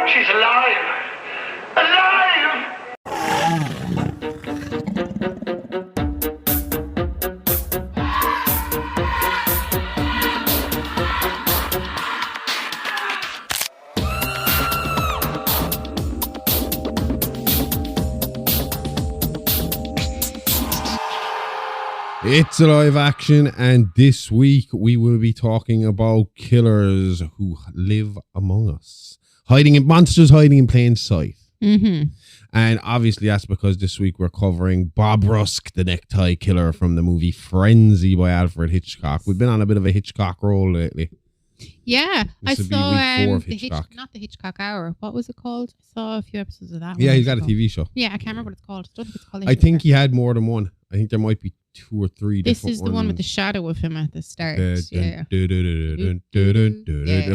She's alive! Alive! It's a live action, and this week we will be talking about killers who live among us, monsters hiding in plain sight. Mm-hmm. And obviously that's because this week we're covering Bob Rusk, the necktie killer from the movie Frenzy by Alfred Hitchcock. We've been on a bit of a Hitchcock roll lately. Yeah, I This would be saw week 4 of Hitchcock. not the Hitchcock Hour. What was it called? I saw a few episodes of that. Yeah, he's got a TV show. Yeah, I can't remember what it's called. I don't think it's called. I think he had more than one. I think there might be 2 or 3 this different is the one with the shadow of him at the start. Yeah.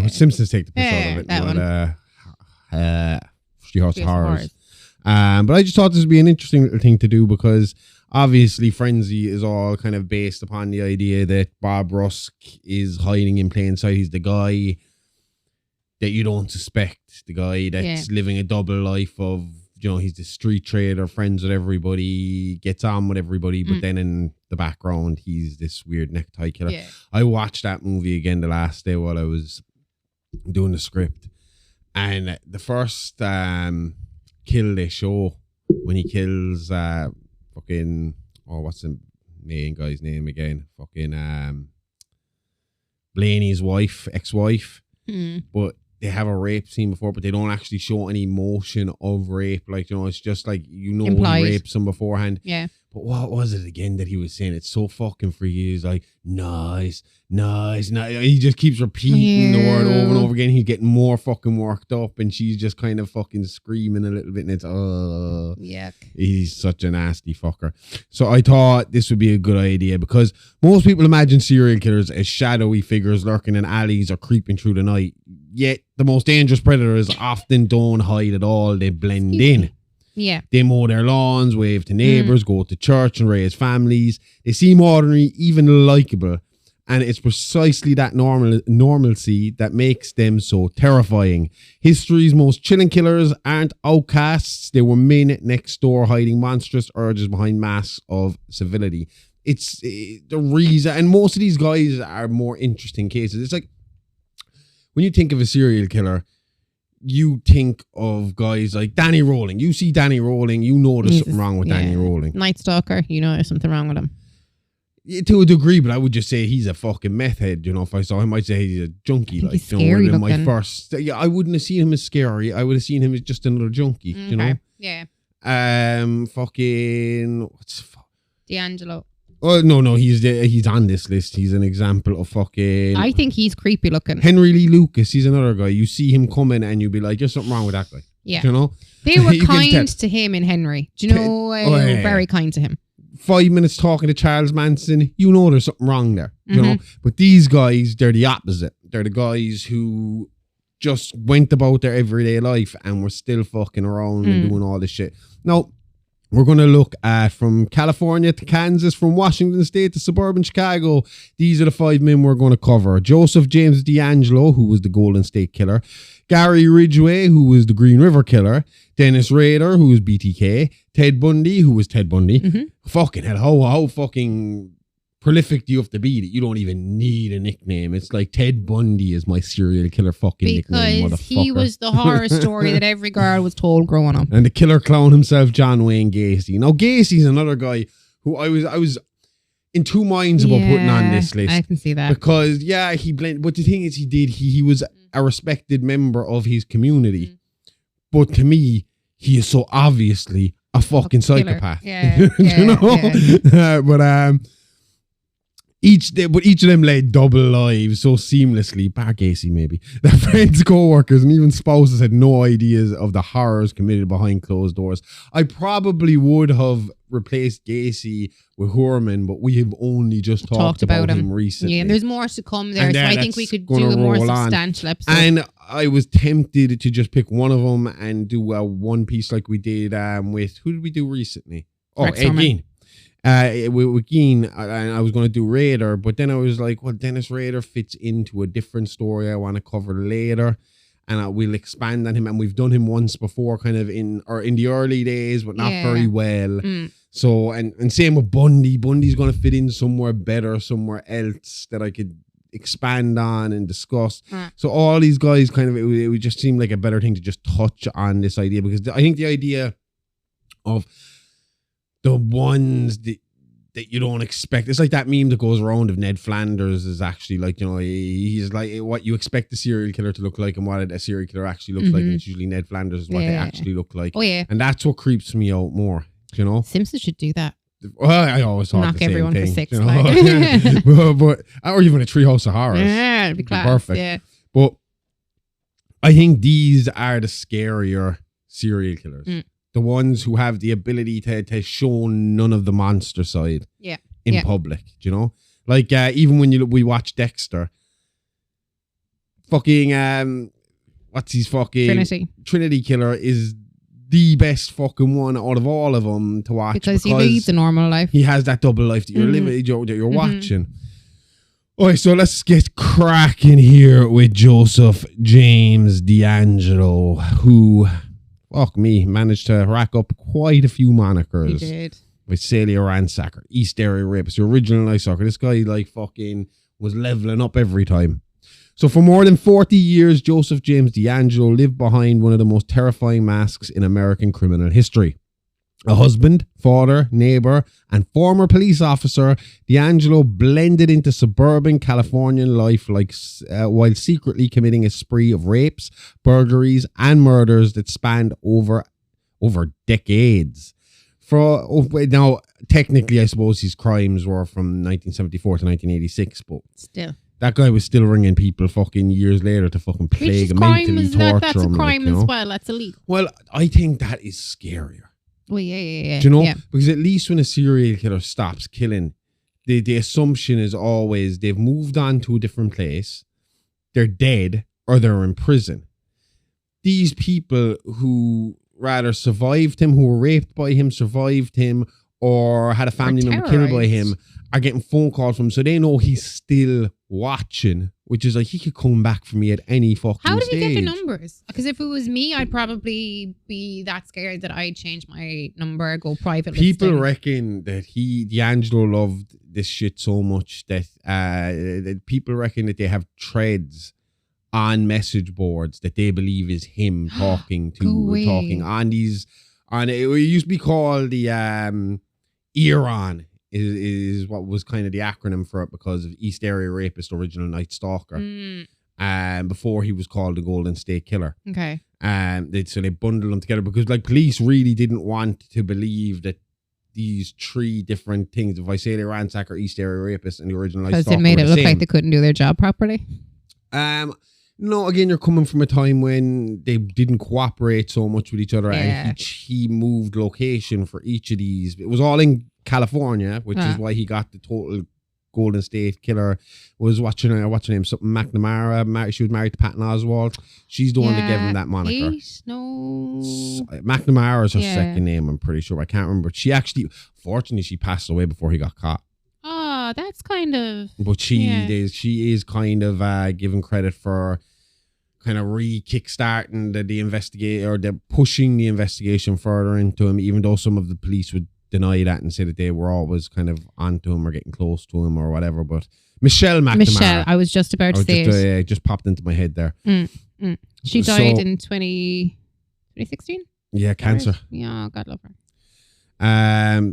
Simpsons take the piss out of it. That one. Treehouse Horrors. But I just thought this would be an interesting little thing to do because obviously Frenzy is all kind of based upon the idea that Bob Rusk is hiding in plain sight. He's the guy that you don't suspect, the guy that's living a double life of, you know, he's the street trader, friends with everybody, gets on with everybody, but then in the background, he's this weird necktie killer. Yeah. I watched that movie again the last day while I was doing the script. And the first kill they show, when he kills what's the main guy's name again? Blaney's wife, ex-wife. But they have a rape scene before, but they don't actually show any motion of rape. Like, you know, it's just like, you know, implied. He rapes him beforehand. Yeah. But what was it again that he was saying? It's so fucking freaky. He's like, nice. He just keeps repeating the word over and over again. He's getting more fucking worked up, and she's just kind of fucking screaming a little bit, and it's, yuck. He's such a nasty fucker. So I thought this would be a good idea because most people imagine serial killers as shadowy figures lurking in alleys or creeping through the night. Yet the most dangerous predators often don't hide at all. They blend in. Yeah. They mow their lawns, wave to neighbours, go to church and raise families. They seem ordinary, even likable. And it's precisely that normalcy that makes them so terrifying. History's most chilling killers aren't outcasts. They were men next door hiding monstrous urges behind masks of civility. It's the reason, and most of these guys are more interesting cases. It's like, when you think of a serial killer, you think of guys like Danny Rowling. You see Danny Rowling, you know there's something wrong with Danny Rowling. Night Stalker, you know there's something wrong with him. Yeah, to a degree, but I would just say he's a fucking meth head. You know, if I saw him, I'd say he's a junkie. Like, he's scary looking. I wouldn't have seen him as scary. I would have seen him as just another junkie. You know? Yeah. D'Angelo. Oh no, he's on this list. He's an example of fucking. I think he's creepy looking. Henry Lee Lucas. He's another guy. You see him coming, and you'd be like, "There's something wrong with that guy." Yeah, you know. They were kind to him in Henry. Do you know? Very kind to him. 5 minutes talking to Charles Manson, you know there's something wrong there. You know, but these guys, they're the opposite. They're the guys who just went about their everyday life and were still fucking around and doing all this shit. Now, we're going to look at from California to Kansas, from Washington State to suburban Chicago. These are the 5 men we're going to cover. Joseph James D'Angelo, who was the Golden State Killer. Gary Ridgway, who was the Green River Killer. Dennis Rader, who was BTK. Ted Bundy, who was Ted Bundy. Fucking hell, how fucking prolific do you have to be that you don't even need a nickname? It's like Ted Bundy is my serial killer fucking nickname, motherfucker. Because he was the horror story that every girl was told growing up. And the killer clown himself, John Wayne Gacy. Now, Gacy's another guy who I was in 2 minds about putting on this list. I can see that. Because, he blended. But the thing is, he was a respected member of his community. But to me, he is so obviously a fucking psychopath. Yeah, you know? But each of them led double lives so seamlessly, bar Gacy maybe, that friends, co-workers, and even spouses had no ideas of the horrors committed behind closed doors. I probably would have replaced Gacy with Horman, but we have only just talked about him recently. Yeah, and there's more to come there, so I think we could do a more substantial episode. And I was tempted to just pick one of them and do a one piece like we did with, who did we do recently? Ed Gein. With Gein, and I was going to do Raider, but then I was like, well, Dennis Rader fits into a different story I want to cover later. and we'll expand on him. And we've done him once before, kind of in the early days, but not very well. So, and same with Bundy. Bundy's going to fit in somewhere better, somewhere else that I could expand on and discuss. So all these guys kind of, it would just seem like a better thing to just touch on this idea, because I think the idea of the ones that you don't expect, it's like that meme that goes around of Ned Flanders is actually like, you know, he's like what you expect a serial killer to look like and what a serial killer actually looks like, and it's usually Ned Flanders is what they actually look like. And that's what creeps me out more, you know. Simpsons should do that. Well, I always thought knock the same everyone thing, for 6 you know? but or even a Treehouse of Horrors. Yeah, it'd be class. Perfect. Yeah. But I think these are the scarier serial killers. The ones who have the ability to show none of the monster side in public, do you know? Like, even when we watch Dexter, fucking, what's his fucking... Trinity Killer is the best fucking one out of all of them to watch. Because he leads a normal life. He has that double life that you're living, that you're watching. Alright, so let's get cracking here with Joseph James D'Angelo, who... fuck me, managed to rack up quite a few monikers. He did. Visalia Ransacker, East Area Rapist, the original Night Stalker. This guy, like, fucking was leveling up every time. So for more than 40 years, Joseph James D'Angelo lived behind one of the most terrifying masks in American criminal history. A husband, father, neighbor, and former police officer, D'Angelo blended into suburban Californian life while secretly committing a spree of rapes, burglaries, and murders that spanned over decades. Now, technically, I suppose his crimes were from 1974 to 1986, but still, that guy was still ringing people fucking years later to fucking plague and mentally torture that's a him. crime as well. That's illegal. Well, I think that is scarier. Well, yeah. Do you know? Because at least when a serial killer stops killing, the assumption is always they've moved on to a different place, they're dead, or they're in prison. These people who rather survived him, who were raped by him, survived him, or had a family member killed by him, are getting phone calls from him, so they know he's still watching, which is like, he could come back for me at any fucking stage. How did he get the numbers? Because if it was me, I'd probably be that scared that I'd change my number, go private. People reckon that D'Angelo loved this shit so much that people reckon that they have threads on message boards that they believe is him talking on these, it used to be called the ERON is what was kind of the acronym for it, because of East Area Rapist, Original Night Stalker. Before he was called the Golden State Killer. Okay. So they bundled them together because, like, police really didn't want to believe that these three different things, the Visalia Ransacker, East Area Rapist, and the Original Night Stalker, because it made it look like they couldn't do their job properly. No, again, you're coming from a time when they didn't cooperate so much with each other, and he moved location for each of these. It was all in California, which is why he got the total Golden State Killer. Was watching her name, something McNamara. She was married to Patton Oswalt. She's the one that gave him that moniker. McNamara is her second name, I'm pretty sure. I can't remember. She actually, fortunately, she passed away before he got caught. Oh, that's kind of... But she is kind of given credit for kind of kickstarting the investigate, or the pushing the investigation further into him, even though some of the police would deny that and say that they were always kind of onto him or getting close to him or whatever. But Michelle McNamara. I was just about to say it. Just popped into my head there. She died in 2016? Yeah, cancer. Yeah, God love her.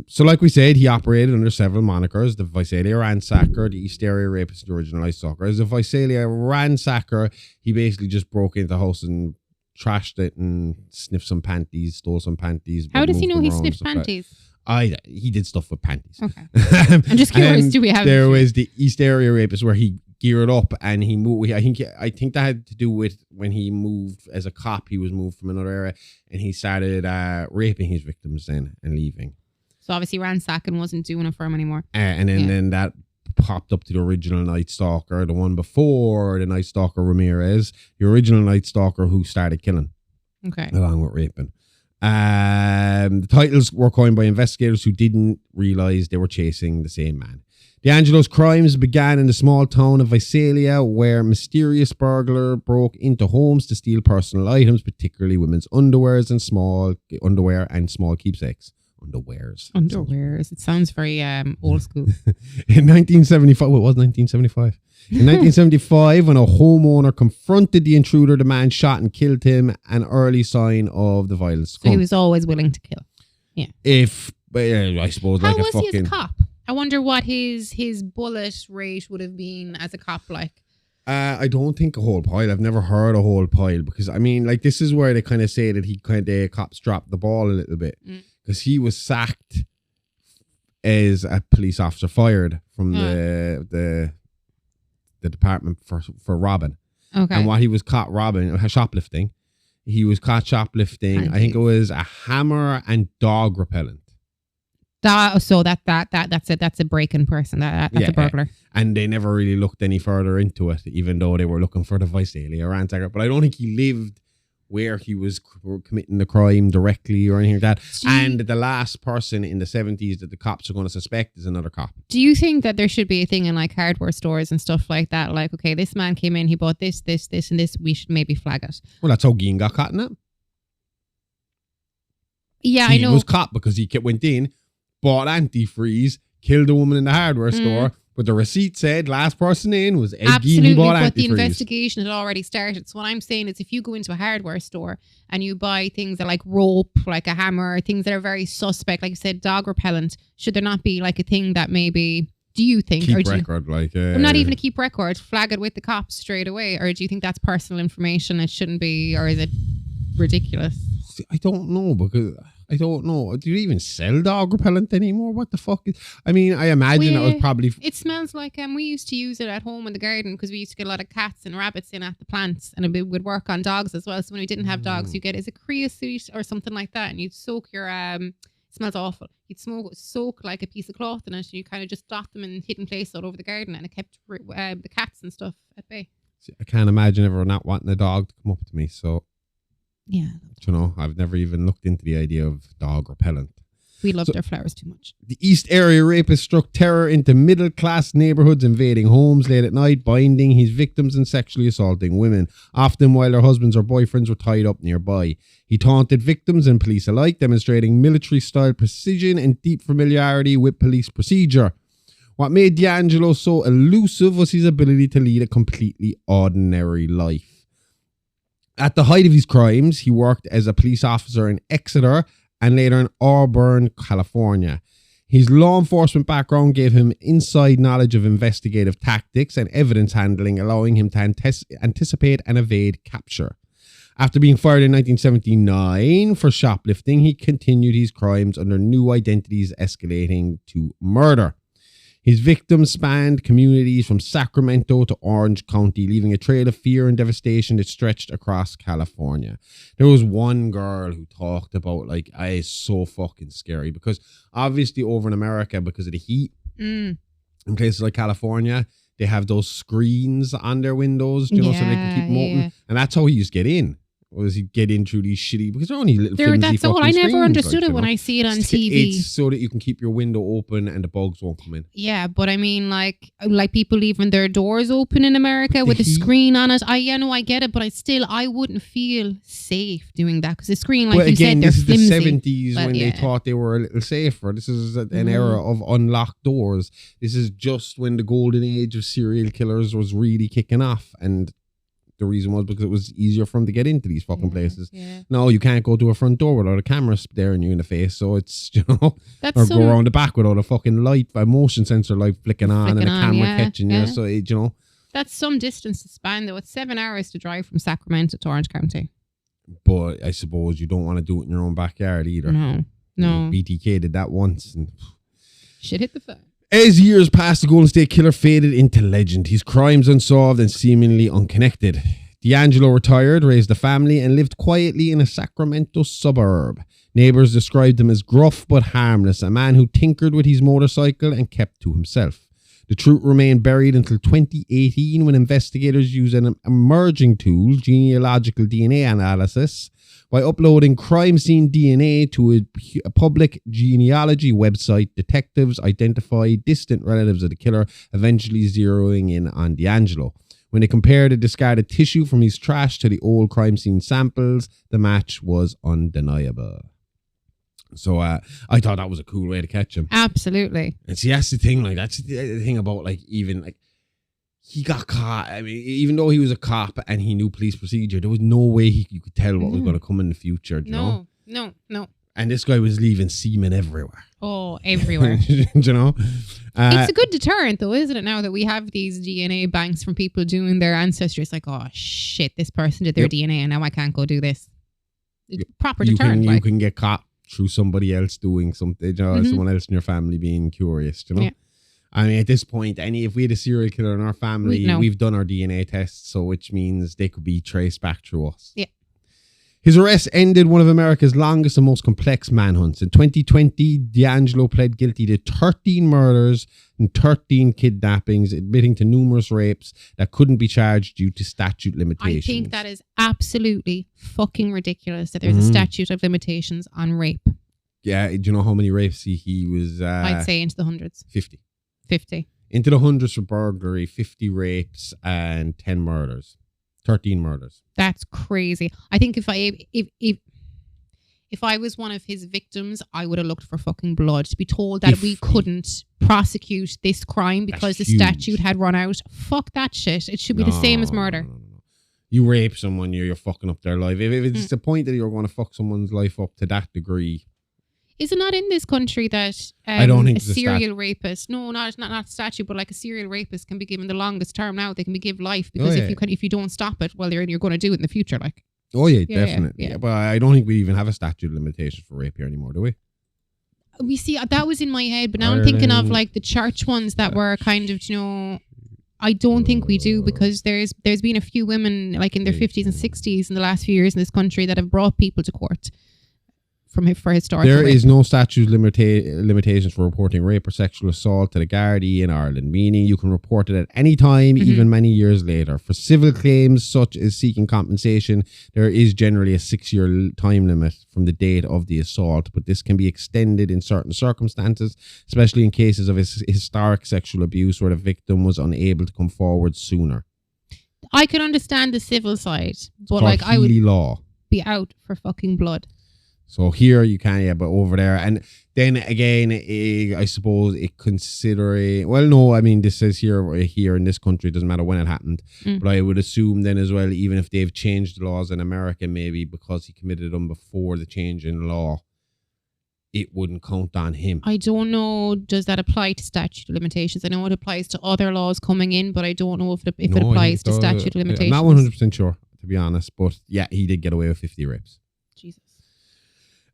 So like we said, he operated under several monikers: the Visalia Ransacker, the East Area Rapist, the Original Night Stalker. As a Visalia Ransacker, he basically just broke into the house and trashed it and sniffed some panties, stole some panties. How does he know he sniffed panties? He did stuff with panties. Okay. I'm just curious, do we have... There was the East Area Rapist where he geared up and he moved. I think that had to do with when he moved as a cop. He was moved from another area and he started raping his victims then and leaving. So obviously ransacking wasn't doing it for him anymore. And then that popped up to the Original Night Stalker, the one before the Night Stalker Ramirez, the Original Night Stalker who started killing. Okay. Along with raping. The titles were coined by investigators who didn't realize they were chasing the same man. D'Angelo's crimes began in the small town of Visalia, where a mysterious burglar broke into homes to steal personal items, particularly women's underwear and small keepsakes. Underwears. It sounds very old school. In 1975, well, it was 1975. In 1975, when a homeowner confronted the intruder, the man shot and killed him, an early sign of the violence. So he was always willing to kill. Yeah. I suppose, how like a was fucking... he as a cop? I wonder what his bullet rate would have been as a cop like. I don't think a whole pile. I've never heard a whole pile because, I mean, like, this is where they kind of say that cops dropped the ball a little bit because he was sacked as a police officer, fired from the department for robbing. Okay. And what he was caught robbing, shoplifting. He was caught shoplifting. I think it was a hammer and dog repellent. So that's a break-in person. That's a burglar. And they never really looked any further into it, even though they were looking for the Visalia ransacker. But I don't think he lived where he was committing the crime directly or anything like that. And the last person in the 70s that the cops are going to suspect is another cop. Do you think that there should be a thing in like hardware stores and stuff like that? Like, okay, this man came in, he bought this, and this. We should maybe flag it. Well, that's how Geen got caught in it. Yeah, I know. He was caught because he went in, bought antifreeze, killed a woman in the hardware store. But the receipt said last person in was Ed Gein who bought antifreeze. But the investigation had already started. So what I'm saying is if you go into a hardware store and you buy things that like rope, like a hammer, things that are very suspect, like you said, dog repellent, should there not be like a thing that maybe, do you think? Keep record, not even a keep record, flag it with the cops straight away? Or do you think that's personal information? It shouldn't be, or is it ridiculous? I don't know because... I don't know. Do you even sell dog repellent anymore? What the fuck? I mean, I imagine that was probably... It smells like... we used to use it at home in the garden because we used to get a lot of cats and rabbits in at the plants and it would work on dogs as well. So when we didn't have dogs, you get... Is it creosote or something like that? And you'd soak your... it smells awful. You'd soak like a piece of cloth in it and you kind of just dot them in hidden places all over the garden and it kept the cats and stuff at bay. See, I can't imagine ever not wanting a dog to come up to me, so... Yeah. You know, I've never even looked into the idea of dog repellent. We love their flowers too much. The East Area rapist struck terror into middle-class neighbourhoods, invading homes late at night, binding his victims and sexually assaulting women, often while their husbands or boyfriends were tied up nearby. He taunted victims and police alike, demonstrating military-style precision and deep familiarity with police procedure. What made D'Angelo so elusive was his ability to lead a completely ordinary life. At the height of his crimes, he worked as a police officer in Exeter and later in Auburn, California. His law enforcement background gave him inside knowledge of investigative tactics and evidence handling, allowing him to anticipate and evade capture. After being fired in 1979 for shoplifting, he continued his crimes under new identities, escalating to murder. His victims spanned communities from Sacramento to Orange County, leaving a trail of fear and devastation that stretched across California. There was one girl who talked about, like, it's so fucking scary because obviously over in America, because of the heat, in places like California, they have those screens on their windows, so they can keep them open. And that's how he used to get in. Or does he get in through these shitty... Because they're only little flimsy that's all. I never understood it when I see it on TV. It's so that you can keep your window open and the bugs won't come in. Yeah, but I mean, like people leaving their doors open in America with a screen on it. I get it, but I wouldn't feel safe doing that because the screen, like you said, they're flimsy. This is the 70s when they thought they were a little safer. This is an era of unlocked doors. This is just when the golden age of serial killers was really kicking off, and the reason was because it was easier for them to get into these fucking places. Yeah. No, you can't go to a front door without a camera staring you in the face. So it's, or go around the back without a fucking light, a motion sensor light flicking on and a camera catching you. So, that's some distance to span though. It's 7 hours to drive from Sacramento to Orange County. But I suppose you don't want to do it in your own backyard either. No. BTK did that once. And shit hit the fan. As years passed, the Golden State Killer faded into legend, his crimes unsolved and seemingly unconnected. D'Angelo retired, raised a family, and lived quietly in a Sacramento suburb. Neighbors described him as gruff but harmless, a man who tinkered with his motorcycle and kept to himself. The truth remained buried until 2018 when investigators used an emerging tool, genealogical DNA analysis, by uploading crime scene DNA to a public genealogy website. Detectives identified distant relatives of the killer, eventually zeroing in on D'Angelo. When they compared the discarded tissue from his trash to the old crime scene samples, the match was undeniable. So I thought that was a cool way to catch him. Absolutely. And see, that's the thing. Like, that's the thing about, like, even, like, he got caught. I mean, even though he was a cop and he knew police procedure, there was no way you could tell what was going to come in the future. You know? No. And this guy was leaving semen everywhere. Oh, everywhere. You know? It's a good deterrent, though, isn't it? Now that we have these DNA banks from people doing their ancestry, it's like, oh, shit, this person did their DNA and now I can't go do this. It's proper deterrent. You can get caught through somebody else doing something, you know, someone else in your family being curious, you know? Yeah. I mean, at this point, if we had a serial killer in our family, we've done our DNA tests, so which means they could be traced back through us. Yeah. His arrest ended one of America's longest and most complex manhunts. In 2020, D'Angelo pled guilty to 13 murders and 13 kidnappings, admitting to numerous rapes that couldn't be charged due to statute limitations. I think that is absolutely fucking ridiculous that there's a statute of limitations on rape. Yeah, do you know how many rapes he was? I'd say into the hundreds. 50. Into the hundreds for burglary, 50 rapes, and 10 murders. 13 murders. That's crazy. I think if I was one of his victims, I would have looked for fucking blood. To be told that we couldn't prosecute this crime because the statute had run out. Fuck that shit. It should be the same as murder. No. You rape someone, you're fucking up their life. If it's the point that you're going to fuck someone's life up to that degree. Is it not in this country that I don't think a serial rapist? No, not statute, but like a serial rapist can be given the longest term now. They can be given life because if you don't stop it, well, you're going to do it in the future, like. Oh yeah, definitely. Yeah. But I don't think we even have a statute of limitations for rape here anymore, do we? We see that was in my head, but now I'm thinking of like the church ones that were kind of, you know. I don't think we do because there's been a few women like in their 50s and 60s in the last few years in this country that have brought people to court. For historical There rape. is no statute limitations for reporting rape or sexual assault to the Gardaí in Ireland, meaning you can report it at any time, even many years later. For civil claims such as seeking compensation, there is generally a 6-year time limit from the date of the assault, but this can be extended in certain circumstances, especially in cases of historic sexual abuse where the victim was unable to come forward sooner. I can understand the civil side, but like I would be out for fucking blood. So here you can, but over there. And then again, I suppose it this says here in this country, it doesn't matter when it happened. But I would assume then as well, even if they've changed the laws in America, maybe because he committed them before the change in law, it wouldn't count on him. I don't know, does that apply to statute of limitations? I know it applies to other laws coming in, but I don't know if it applies to statute of limitations. I'm not 100% sure, to be honest. But yeah, he did get away with 50 rapes. Jesus.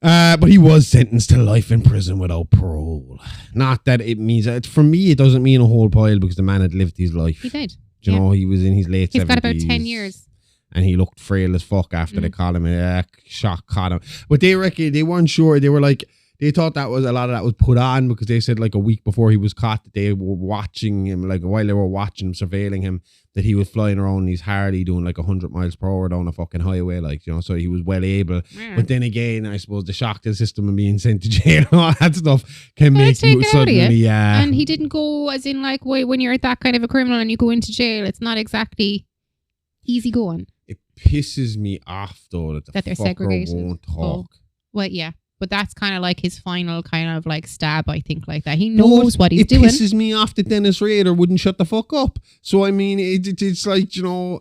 But he was sentenced to life in prison without parole. Not that it means... for me, it doesn't mean a whole pile because the man had lived his life. He did. Do you know, he was in his late 70s. He's got about 10 years. And he looked frail as fuck after they caught him. Shock caught him. But they reckon they weren't sure. They were like... They thought that was a lot of that was put on because they said like a week before he was caught that they were watching him, like while they were watching him, surveilling him, that he was flying around in his Harley doing like 100 miles per hour down a fucking highway, like, you know, so he was well able. But then again, I suppose the shock to the system and being sent to jail and all that stuff can make you suddenly... And he didn't go as in like, when you're that kind of a criminal and you go into jail, it's not exactly easy going. It pisses me off though that they're fucker segregated. Won't talk. Oh. Well, yeah. But that's kind of like his final kind of like stab, I think, like that. He knows what he's doing. It pisses me off that Dennis Rader wouldn't shut the fuck up. So, I mean, it's like, you know...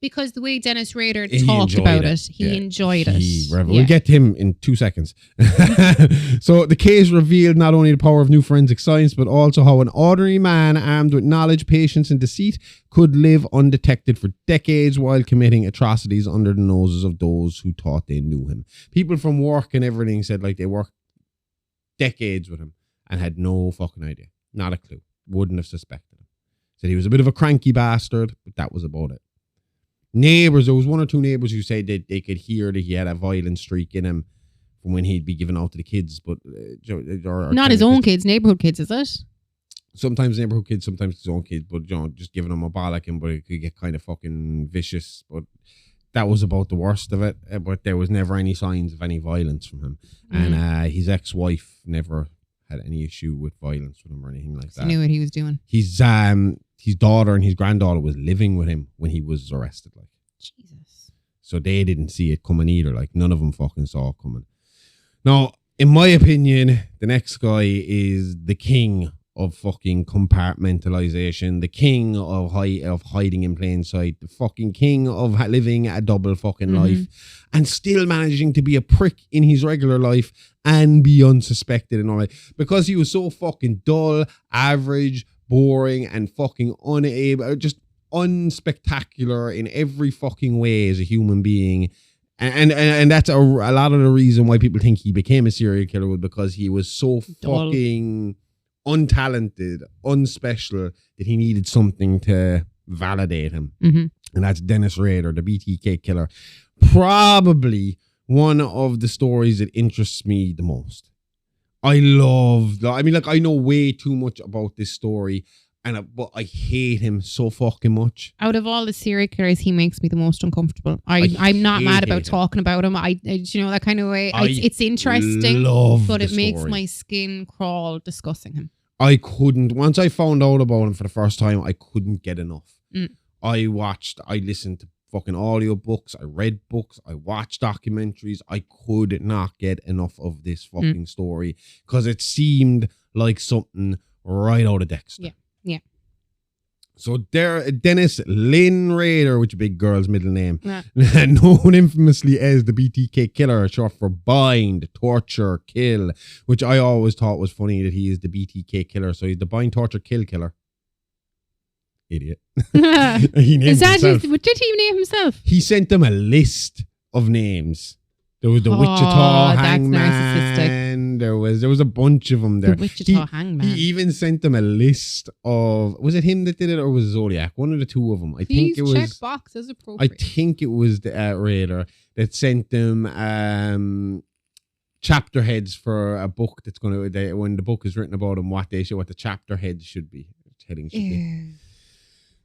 Because the way Dennis Rader talked about it, he enjoyed it. We'll get to him in 2 seconds. So the case revealed not only the power of new forensic science, but also how an ordinary man armed with knowledge, patience and deceit could live undetected for decades while committing atrocities under the noses of those who thought they knew him. People from work and everything said like they worked decades with him and had no fucking idea. Not a clue. Wouldn't have suspected him. Said he was a bit of a cranky bastard, but that was about it. Neighbours, there was 1 or 2 neighbours who said that they could hear that he had a violent streak in him from when he'd be given out to the kids, but not his own kids, neighbourhood kids, is it? Sometimes neighborhood kids, sometimes his own kids, but just giving them a bollocking, but it could get kind of fucking vicious. But that was about the worst of it. But there was never any signs of any violence from him, and his ex-wife never had any issue with violence with him or anything like that. He knew what he was doing. His daughter and his granddaughter was living with him when he was arrested. Like, Jesus. So they didn't see it coming either. Like, none of them fucking saw it coming. Now, in my opinion, the next guy is the king of fucking compartmentalization, the king of hiding in plain sight, the fucking king of living a double fucking life, and still managing to be a prick in his regular life and be unsuspected and all that, because he was so fucking dull, average, boring, and fucking unable, just unspectacular in every fucking way as a human being. And that's a lot of the reason why people think he became a serial killer, was because he was so fucking untalented, unspecial, that he needed something to validate him. And that's Dennis Rader, the BTK killer. Probably one of the stories that interests me the most. I know way too much about this story, but I hate him so fucking much. Out of all the serial killers, he makes me the most uncomfortable. I'm not mad about talking about him. I that kind of way. It's interesting, but it makes my skin crawl discussing him. I couldn't. Once I found out about him for the first time, I couldn't get enough. I listened to fucking audiobooks, I read books, I watched documentaries. I could not get enough of this fucking story, because it seemed like something right out of Dexter. Yeah. So Dennis Lynn Rader, which is a big girl's middle name, known infamously as the BTK killer, short for bind, torture, kill, which I always thought was funny that he is the BTK killer. So he's the bind, torture, kill killer. Idiot. He named himself. Did he name himself? He sent them a list of names. There was the Wichita Hangman. There was a bunch of them there. The Wichita Hangman. He even sent them a list of. Was it him that did it, or was it Zodiac? One of the two of them. I think it was. Check box as appropriate. I think it was the Raider that sent them chapter heads for a book that's going to. When the book is written about them, what the chapter heads should be. Heading should be.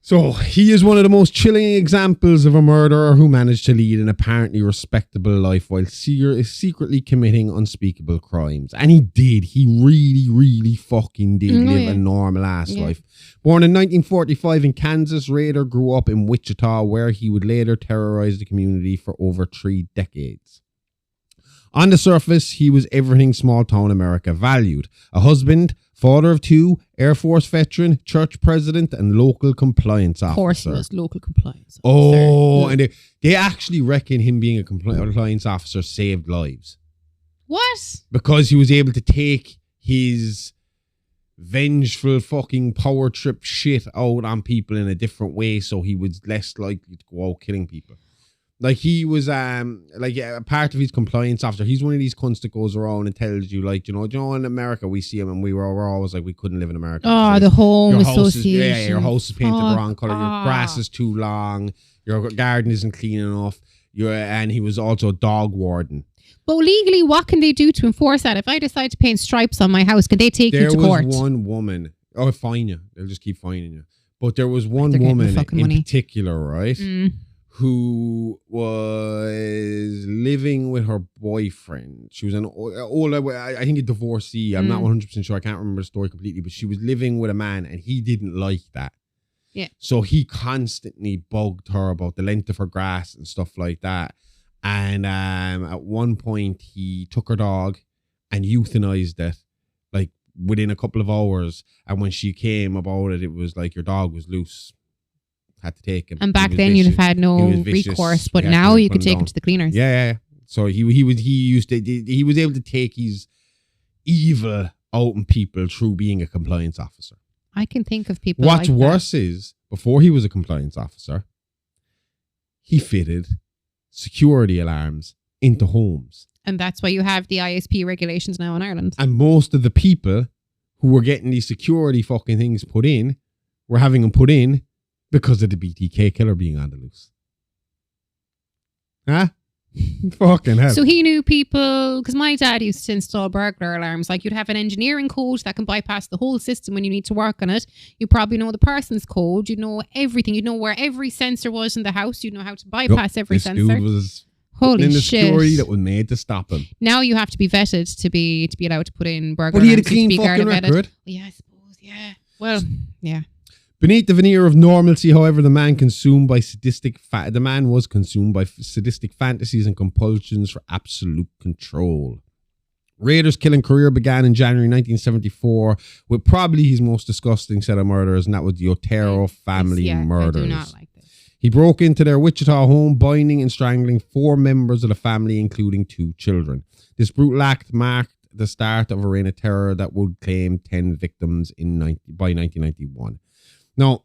So he is one of the most chilling examples of a murderer who managed to lead an apparently respectable life while secretly committing unspeakable crimes. And he did. He really, really fucking did live a normal ass life. Born in 1945 in Kansas, Rader grew up in Wichita, where he would later terrorize the community for over 3 decades. On the surface, he was everything small town America valued. A husband, father of 2, Air Force veteran, church president, and local compliance officer. Of course he was local compliance officer. Oh, and they actually reckon him being a compliance officer saved lives. What? Because he was able to take his vengeful fucking power trip shit out on people in a different way, so he was less likely to go out killing people. Like, he was, a part of his compliance officer. He's one of these cunts that goes around and tells you, like, you know, in America, we see him and we're always like, we couldn't live in America. Oh, the home association. Your house is painted the wrong color. Your grass is too long. Your garden isn't clean enough. And he was also a dog warden. But legally, what can they do to enforce that? If I decide to paint stripes on my house, can they take you to court? There was one woman. Oh, fine you. They'll just keep fining you. But there was one woman in particular, right? Who was living with her boyfriend. She was an older, I think a divorcee. I'm not 100% sure. I can't remember the story completely, but she was living with a man and he didn't like that. Yeah. So he constantly bugged her about the length of her grass and stuff like that. And at one point he took her dog and euthanized it, like within a couple of hours. And when she came about it, it was like, your dog was loose. Had to take him. And back then you'd have had no recourse, but now you could take him to the cleaners. Yeah. So he was able to take his evil out in people through being a compliance officer. I can think of people. What's worse is, before he was a compliance officer, he fitted security alarms into homes. And that's why you have the ISP regulations now in Ireland. And most of the people who were getting these security fucking things put in were having them put in because of the BTK killer being on the loose. Huh? Fucking hell. So he knew people, because my dad used to install burglar alarms. Like, you'd have an engineering code that can bypass the whole system when you need to work on it. You probably know the person's code. You know everything. You know where every sensor was in the house. You know how to bypass every this sensor. Dude was Holy in the shit. security that was made to stop him. Now you have to be vetted to be allowed to put in burglar But he had a alarms. You clean have to be fucking Garda vetted. record. Yeah, I suppose. Yeah. Well, yeah. Beneath the veneer of normalcy, however, the man was consumed by sadistic fantasies and compulsions for absolute control. Rader's killing career began in January 1974 with probably his most disgusting set of murders, and that was the Otero family murders. I do not like this. He broke into their Wichita home, binding and strangling 4 members of the family, including 2 children. This brutal act marked the start of a reign of terror that would claim 10 victims by 1991. Now,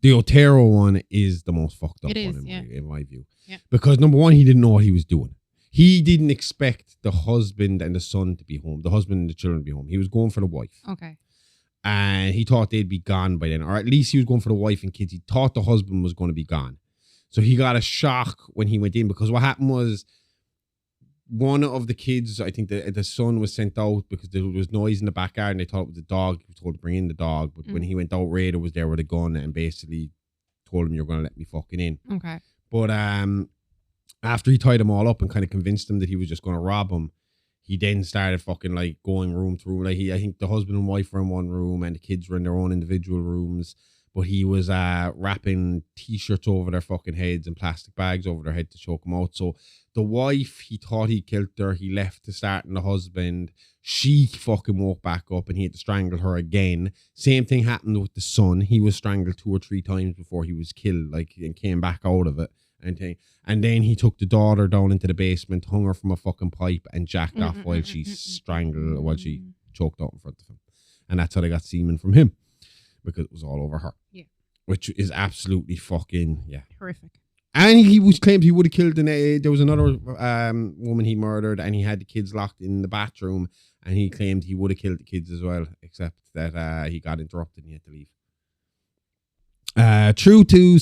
the Otero one is the most fucked up one in my view. Yeah. Because number one, he didn't know what he was doing. He didn't expect the husband and the son to be home, the husband and the children to be home. He was going for the wife. Okay. And he thought they'd be gone by then. Or at least he was going for the wife and kids. He thought the husband was going to be gone. So he got a shock when he went in, because what happened was, one of the kids, I think the son was sent out because there was noise in the backyard and they thought it was the dog. He was told to bring in the dog. But when he went out, Raider was there with a gun and basically told him, "You're going to let me fucking in." Okay. But after he tied them all up and kind of convinced them that he was just going to rob them, he then started fucking like going room to room. Like I think the husband and wife were in one room and the kids were in their own individual rooms. But he was wrapping T-shirts over their fucking heads and plastic bags over their head to choke them out. So the wife, he thought he killed her. He left to start on the husband. She fucking woke back up and he had to strangle her again. Same thing happened with the son. He was strangled 2 or 3 times before he was killed, like, and came back out of it. And then he took the daughter down into the basement, hung her from a fucking pipe and jacked off while she choked out in front of him. And that's how they got semen from him, because it was all over her. Yeah. Which is absolutely fucking, horrific. And he was claimed he would have killed there was another woman he murdered and he had the kids locked in the bathroom and he claimed he would have killed the kids as well, except that he got interrupted and he had to leave. True to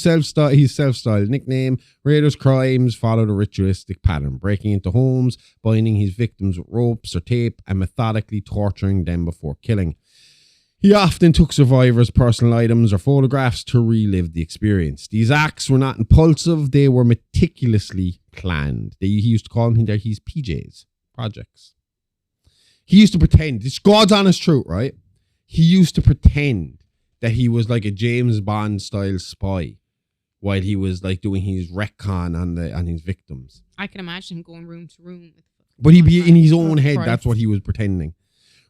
his self-styled nickname, Rader's crimes followed a ritualistic pattern, breaking into homes, binding his victims with ropes or tape, and methodically torturing them before killing. He often took survivors' personal items or photographs to relive the experience. These acts were not impulsive, they were meticulously planned. He used to call them his PJs, projects. He used to pretend, it's God's honest truth, right? He used to pretend that he was like a James Bond style spy while he was like doing his retcon on his victims. I can imagine him going room to room. But he'd be in his own head, that's what he was pretending.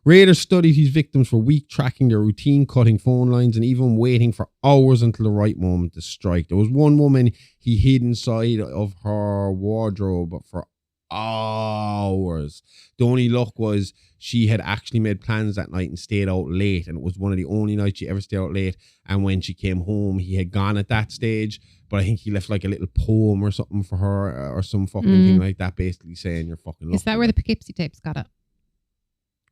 Rader studied his victims for weeks, tracking their routine, cutting phone lines, and even waiting for hours until the right moment to strike. There was one woman he hid inside of her wardrobe for hours. The only luck was she had actually made plans that night and stayed out late, and it was one of the only nights she ever stayed out late. And when she came home, he had gone at that stage, but I think he left like a little poem or something for her or some fucking thing like that, basically saying you're fucking lucky. Is that where the Poughkeepsie tapes got it?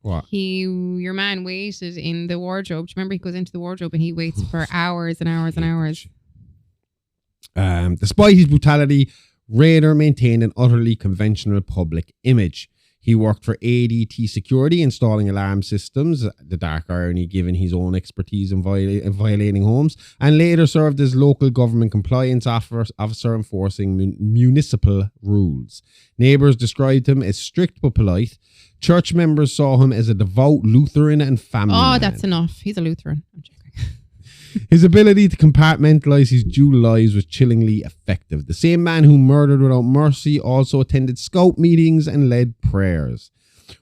What? Your man waited in the wardrobe. Do you remember he goes into the wardrobe and he waits for hours and hours and hours? Despite his brutality, Rader maintained an utterly conventional public image. He worked for ADT Security, installing alarm systems, the dark irony given his own expertise in violating homes, and later served as local government compliance officer enforcing municipal rules. Neighbours described him as strict but polite. Church members saw him as a devout Lutheran and family man. That's enough. He's a Lutheran. I'm joking. His ability to compartmentalize his dual lives was chillingly effective. The same man who murdered without mercy also attended scout meetings and led prayers.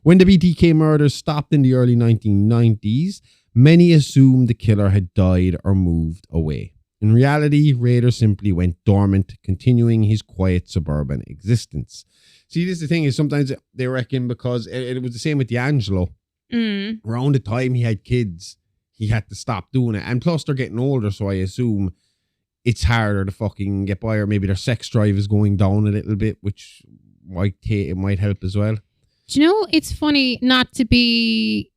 When the BTK murders stopped in the early 1990s, many assumed the killer had died or moved away. In reality, Rader simply went dormant, continuing his quiet suburban existence. See, this is the thing, is sometimes they reckon because it was the same with D'Angelo. Around the time he had kids, he had to stop doing it. And plus they're getting older, so I assume it's harder to fucking get by, or maybe their sex drive is going down a little bit, which might help as well. Do you know, it's funny not to be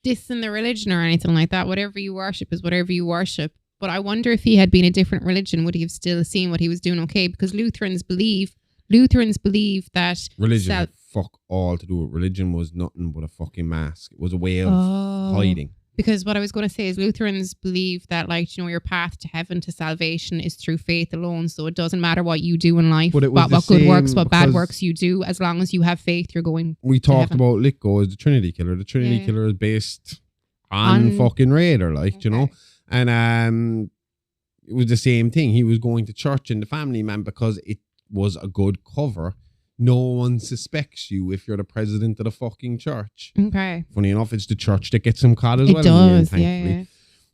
dissing the religion or anything like that. Whatever you worship is whatever you worship. But I wonder if he had been a different religion, would he have still seen what he was doing okay? Because Lutherans believe that Religion had fuck all to do with religion. Was nothing but a fucking mask. It was a way of hiding. Because what I was going to say is Lutherans believe that, like, you know, your path to heaven, to salvation is through faith alone. So it doesn't matter what you do in life, what good works, what bad works you do. As long as you have faith, you're going We talked about Litko as the Trinity Killer. The Trinity Killer is based on fucking Raider, like, you know. And it was the same thing. He was going to church in the Family Man because it was a good cover. No one suspects you if you're the president of the fucking church. Okay. Funny enough, it's the church that gets him caught as well. It does, yeah.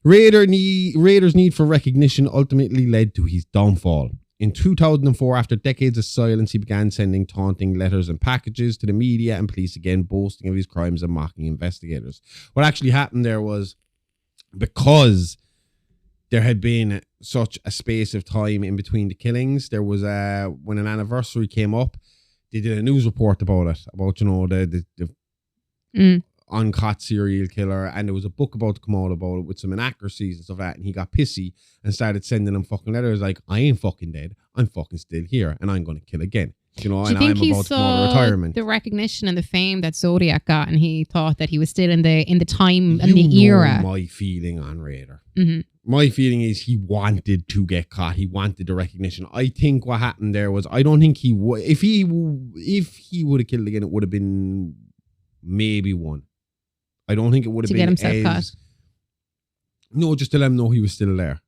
Raiders' need for recognition ultimately led to his downfall. In 2004, after decades of silence, he began sending taunting letters and packages to the media and police again, boasting of his crimes and mocking investigators. What actually happened there was, because there had been such a space of time in between the killings, there was when an anniversary came up, they did a news report about it, about, you know, the uncaught serial killer, and there was a book about to come out about it with some inaccuracies and stuff like that, and he got pissy and started sending them fucking letters like, I ain't fucking dead, I'm fucking still here, and I'm going to kill again. You know, and I'm about to come out of retirement. The recognition and the fame that Zodiac got, and he thought that he was still in the time and the era. My feeling on Raider. My feeling is he wanted to get caught. He wanted the recognition. I think what happened there was, I don't think he would. If he would have killed again, it would have been maybe one. I don't think it would have been to get himself caught. No, just to let him know he was still there.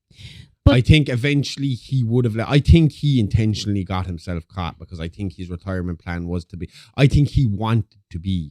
But I think eventually he would have. I think he intentionally got himself caught because I think his retirement plan was to be. I think he wanted to be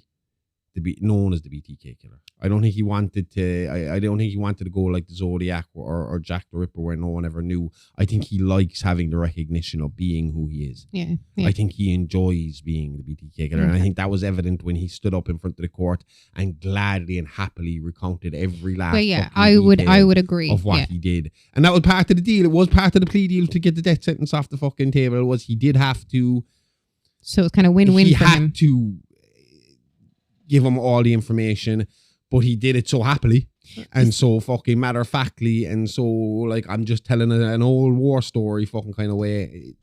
known as the BTK killer. I don't think he wanted to. I don't think he wanted to go like the Zodiac or Jack the Ripper, where no one ever knew. I think he likes having the recognition of being who he is. Yeah. I think he enjoys being the BTK killer, and I think that was evident when he stood up in front of the court and gladly and happily recounted every last. Well, yeah, I would agree of what he did, and that was part of the deal. It was part of the plea deal to get the death sentence off the fucking table. It was he did have to. So it's kind of win-win for him. He had to give him all the information, but he did it so happily and so fucking matter-of-factly and so like I'm just telling an old war story fucking kind of way.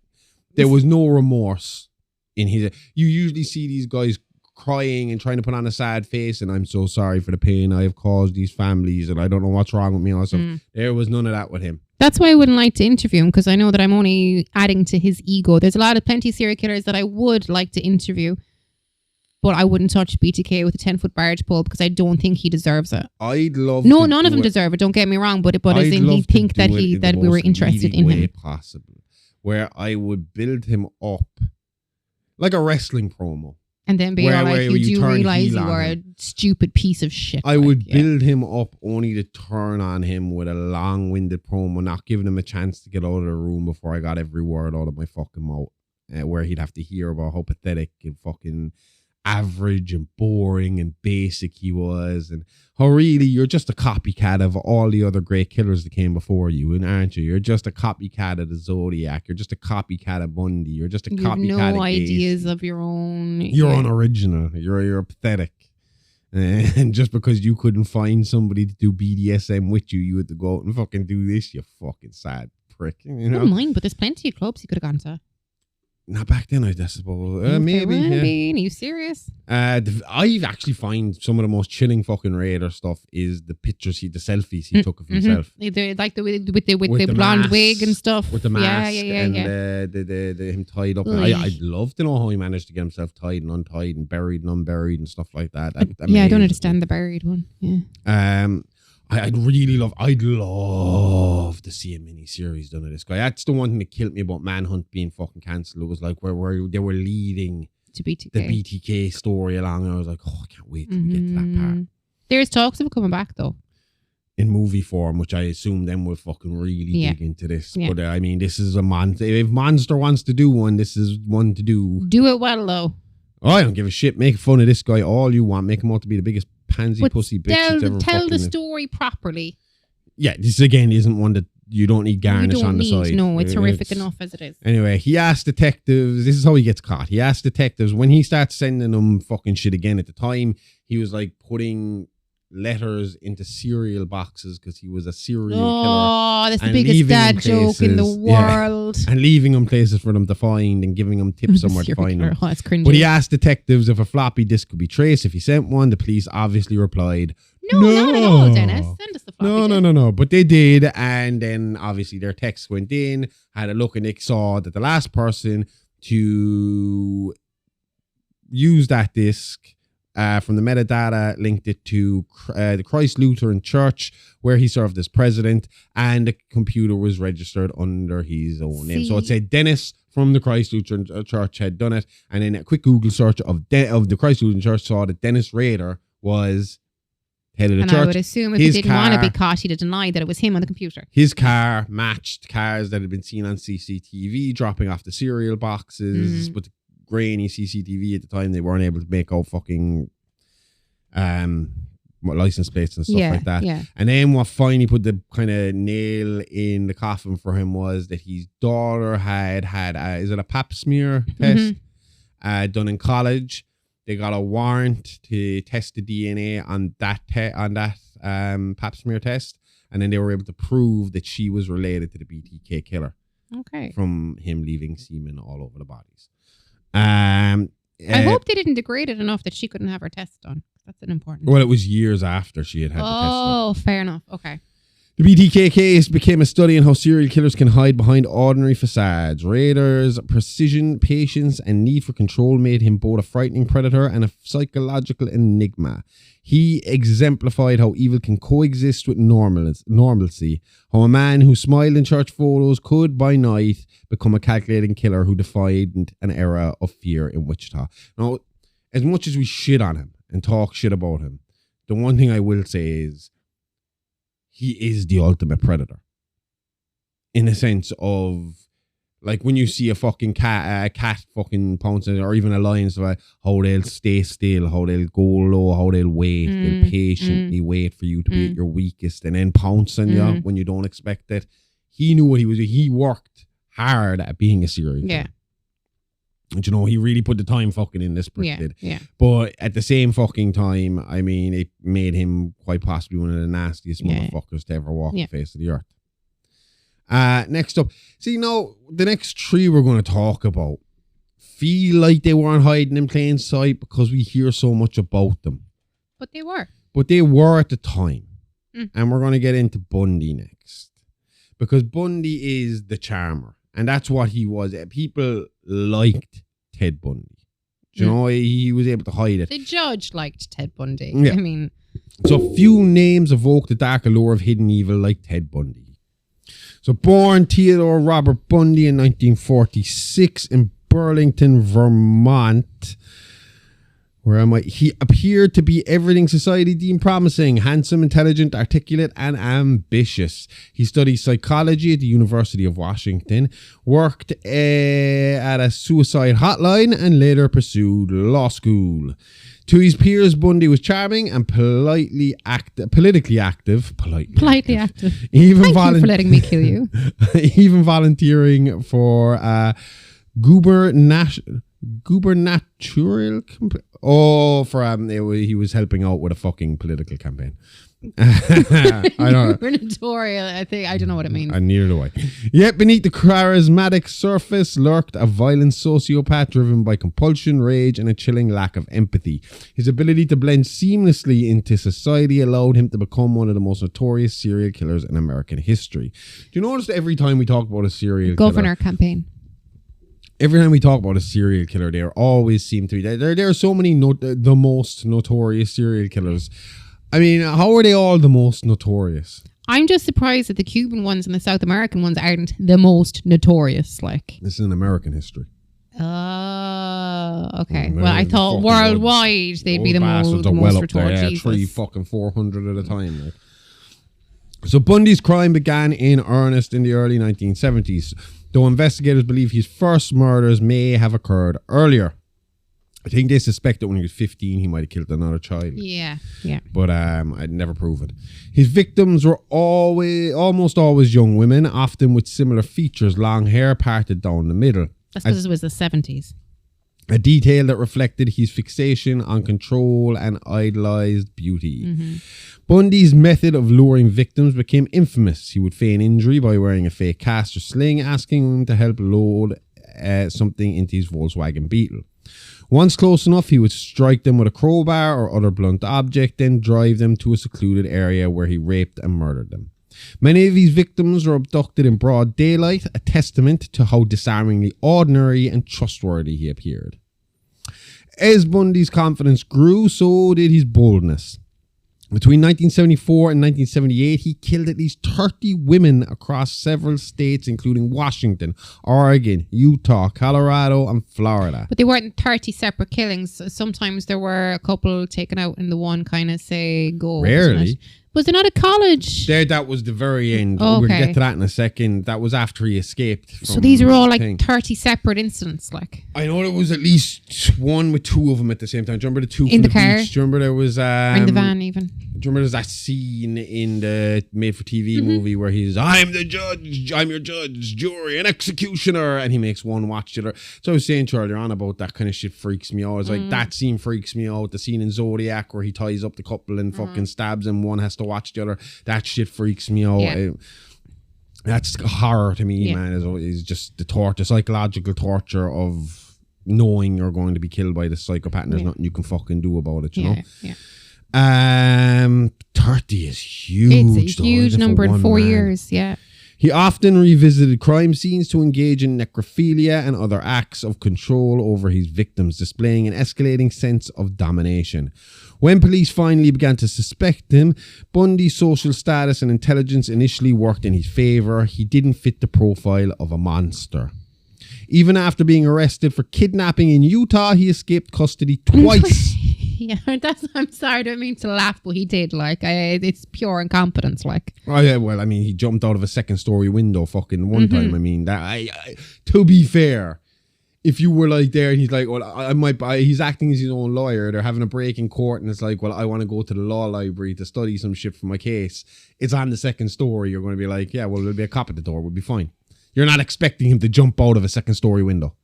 There was no remorse in his. You usually see these guys crying and trying to put on a sad face and I'm so sorry for the pain I have caused these families and I don't know what's wrong with me and all stuff. There was none of that with him. That's why I wouldn't like to interview him, because I know that I'm only adding to his ego. There's plenty of serial killers that I would like to interview, but I wouldn't touch BTK with a 10-foot barge pole because I don't think he deserves it. I'd love. No, none of them deserve it. Don't get me wrong, but as in he think that we were interested in him. Possible, where I would build him up like a wrestling promo, and then be all like, "You do realize you are a stupid piece of shit." I would build him up only to turn on him with a long-winded promo, not giving him a chance to get out of the room before I got every word out of my fucking mouth, where he'd have to hear about how pathetic and fucking average and boring and basic he was, and how really you're just a copycat of all the other great killers that came before you, and aren't you? You're just a copycat of the Zodiac. You're just a copycat of Bundy. You're just a copycat of no ideas of your own. You're unoriginal. You're pathetic. And just because you couldn't find somebody to do BDSM with you, you had to go out and fucking do this, you fucking sad prick. You know? I don't mind, but there's plenty of clubs you could have gone to. Not back then, I suppose. Maybe. Are you serious? I actually find some of the most chilling fucking Raider stuff is the pictures, the selfies he took of himself. Like with the blonde wig and stuff. With the mask and him tied up. I'd love to know how he managed to get himself tied and untied and buried and unburied and stuff like that. I don't understand the buried one. Yeah. I'd love to see a mini-series done of this guy. That's the one thing that killed me about Manhunt being fucking cancelled. It was like where they were leading to BTK. The BTK story along, and I was like, oh, I can't wait till we get to that part. There's talks of it coming back, though. In movie form, which I assume them will fucking really dig into this. Yeah. But I mean, this is a monster. If Monster wants to do one, this is one to do. Do it well, though. Oh, I don't give a shit. Make fun of this guy all you want. Make him out to be the biggest pansy pussy bitch. Tell the story properly. Yeah, this again isn't one that you don't need garnish on the side. No, it's horrific enough as it is. Anyway, he asked detectives, this is how he gets caught. He asked detectives when he starts sending them fucking shit again. At the time, he was like putting letters into cereal boxes because he was a serial killer. Oh, that's the and biggest leaving dad them joke in the places, yeah, world. and leaving them places for them to find and giving them tips somewhere to Serial find killer. them. Oh, it's cringy. But he asked detectives if a floppy disk could be traced. If he sent one, the police obviously replied, no, not at all, Dennis. Send us the floppy disk. No. But they did. And then obviously their text went in, had a look, and they saw that the last person to use that disk from the metadata linked it to the Christ Lutheran Church, where he served as president, and the computer was registered under his own name. So it said Dennis from the Christ Lutheran Church had done it, and then a quick Google search of the Christ Lutheran Church saw that Dennis Rader was head of the church. I would assume if he didn't want to be caught, he'd have denied that it was him on the computer. His car matched cars that had been seen on CCTV dropping off the cereal boxes, but the grainy CCTV at the time, they weren't able to make out fucking license plates and stuff like that. Yeah. And then what finally put the kind of nail in the coffin for him was that his daughter had is it a pap smear test done in college. They got a warrant to test the DNA on that pap smear test, and then they were able to prove that she was related to the BTK killer. Okay. From him leaving semen all over the bodies. I hope they didn't degrade it enough that she couldn't have her test done. That's an important. Well, it was years after she had the test done. Oh, fair enough. Okay. The BTK case became a study in how serial killers can hide behind ordinary facades. Rader's precision, patience, and need for control made him both a frightening predator and a psychological enigma. He exemplified how evil can coexist with normalcy, how a man who smiled in church photos could, by night, become a calculating killer who defied an era of fear in Wichita. Now, as much as we shit on him and talk shit about him, the one thing I will say is he is the ultimate predator. In the sense of, like, when you see a fucking cat fucking pouncing, or even a lion, so like, how they'll stay still, how they'll go low, how they'll wait, they'll patiently wait for you to be at your weakest and then pounce on you when you don't expect it. He knew what he was doing. He worked hard at being a serial killer. Yeah. And you know, he really put the time fucking in, this prick did. Yeah. But at the same fucking time, I mean, it made him quite possibly one of the nastiest motherfuckers to ever walk the face of the earth. Next up, see, now the next three we're going to talk about feel like they weren't hiding in plain sight because we hear so much about them. But they were. But they were at the time. And we're going to get into Bundy next. Because Bundy is the charmer. And that's what he was. People liked Ted Bundy. Do you know, he was able to hide it. The judge liked Ted Bundy. Yeah. I mean, so few names evoke the dark allure of hidden evil like Ted Bundy. So born Theodore Robert Bundy in 1946 in Burlington, Vermont. He appeared to be everything society deemed promising: handsome, intelligent, articulate, and ambitious. He studied psychology at the University of Washington, worked at a suicide hotline, and later pursued law school. To his peers, Bundy was charming and politically active. politely active. Even Thank you for letting me kill you. Even volunteering for gubernatorial. He was helping out with a fucking political campaign. I don't. Gubernatorial. I don't know what it means. Neither do I. Yet beneath the charismatic surface lurked a violent sociopath driven by compulsion, rage, and a chilling lack of empathy. His ability to blend seamlessly into society allowed him to become one of the most notorious serial killers in American history. Do you notice that every time we talk about a serial Governor campaign? Every time we talk about a serial killer, there always seem to be there are so many the most notorious serial killers. I mean, how are they all the most notorious? I'm just surprised that the Cuban ones and the South American ones aren't the most notorious. Like, this is an American history. Oh, okay. Well, I thought worldwide they'd be the most notorious. Yeah, 400 at a time. Like. So Bundy's crime began in earnest in the early 1970s. Though investigators believe his first murders may have occurred earlier. I think they suspect that when he was 15, he might have killed another child. Yeah. But I'd never prove it. His victims were almost always young women, often with similar features, long hair parted down the middle. That's because it was the 70s. a detail that reflected his fixation on control and idolized beauty. Bundy's method of luring victims became infamous. He would feign injury by wearing a fake cast or sling, asking them to help load something into his Volkswagen Beetle. Once close enough, he would strike them with a crowbar or other blunt object, then drive them to a secluded area where he raped and murdered them. Many of these victims were abducted in broad daylight, a testament to how disarmingly ordinary and trustworthy he appeared. As Bundy's confidence grew, so did his boldness. Between 1974 and 1978, he killed at least 30 women across several states, including Washington, Oregon, Utah, Colorado, and Florida. But they weren't 30 separate killings. Sometimes there were a couple taken out in the one kind of, say, go. Rarely. Was it not at college? That was the very end. Oh, We'll okay. get to that in a second. That was after he escaped. So these are all like thing. 30 separate incidents, like. I know there was at least one with two of them at the same time. Do you remember the two In from the car? beach? Do you remember there was... Or in the van, even. Do you remember there's that scene in the made-for-TV movie where he's, I'm the judge, I'm your judge, jury, and executioner, and he makes one watch the other. So I was saying to you earlier on about that kind of shit freaks me out. It's like, that scene freaks me out. The scene in Zodiac where he ties up the couple and fucking stabs him, one has to watch the other. That shit freaks me out. Yeah. That's horror to me, man. Is just the psychological torture of knowing you're going to be killed by this psychopath and there's nothing you can fucking do about it, you know? Yeah. 30 is huge. It's a huge number in 4 years, yeah. He often revisited crime scenes to engage in necrophilia and other acts of control over his victims, displaying an escalating sense of domination. When police finally began to suspect him, Bundy's social status and intelligence initially worked in his favor. He didn't fit the profile of a monster. Even after being arrested for kidnapping in Utah, he escaped custody twice. Yeah, I'm sorry, I don't mean to laugh, but he did. Like, it's pure incompetence. Like, Oh yeah, well, I mean, he jumped out of a second-story window fucking one time. I mean, that. To be fair, if you were like there and he's like, well, I might buy. He's acting as his own lawyer. They're having a break in court, and it's like, well, I want to go to the law library to study some shit for my case. It's on the second story. You're going to be like, yeah, well, there'll be a cop at the door. We'll be fine. You're not expecting him to jump out of a second-story window.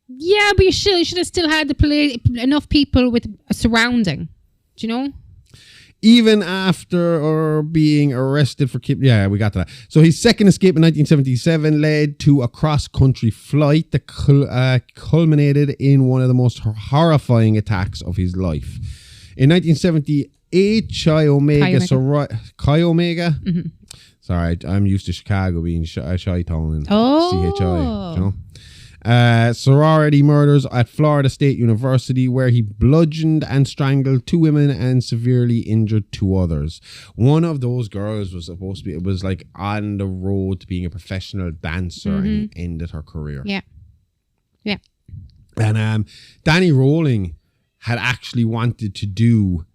yeah, but you should have still had enough people with a surrounding. Do you know? Even after being arrested for yeah, we got to that. So his second escape in 1977 led to a cross-country flight that culminated in one of the most horrifying attacks of his life. In 1978, Chi Omega. Mm-hmm. Sorry, I'm used to Chicago being Chi-Town and Oh. CHI, you know? Sorority murders at Florida State University, where he bludgeoned and strangled 2 women and severely injured 2 others. One of those girls was supposed to be, it was like on the road to being a professional dancer, and he ended her career. Yeah. Yeah. And Danny Rowling had actually wanted to do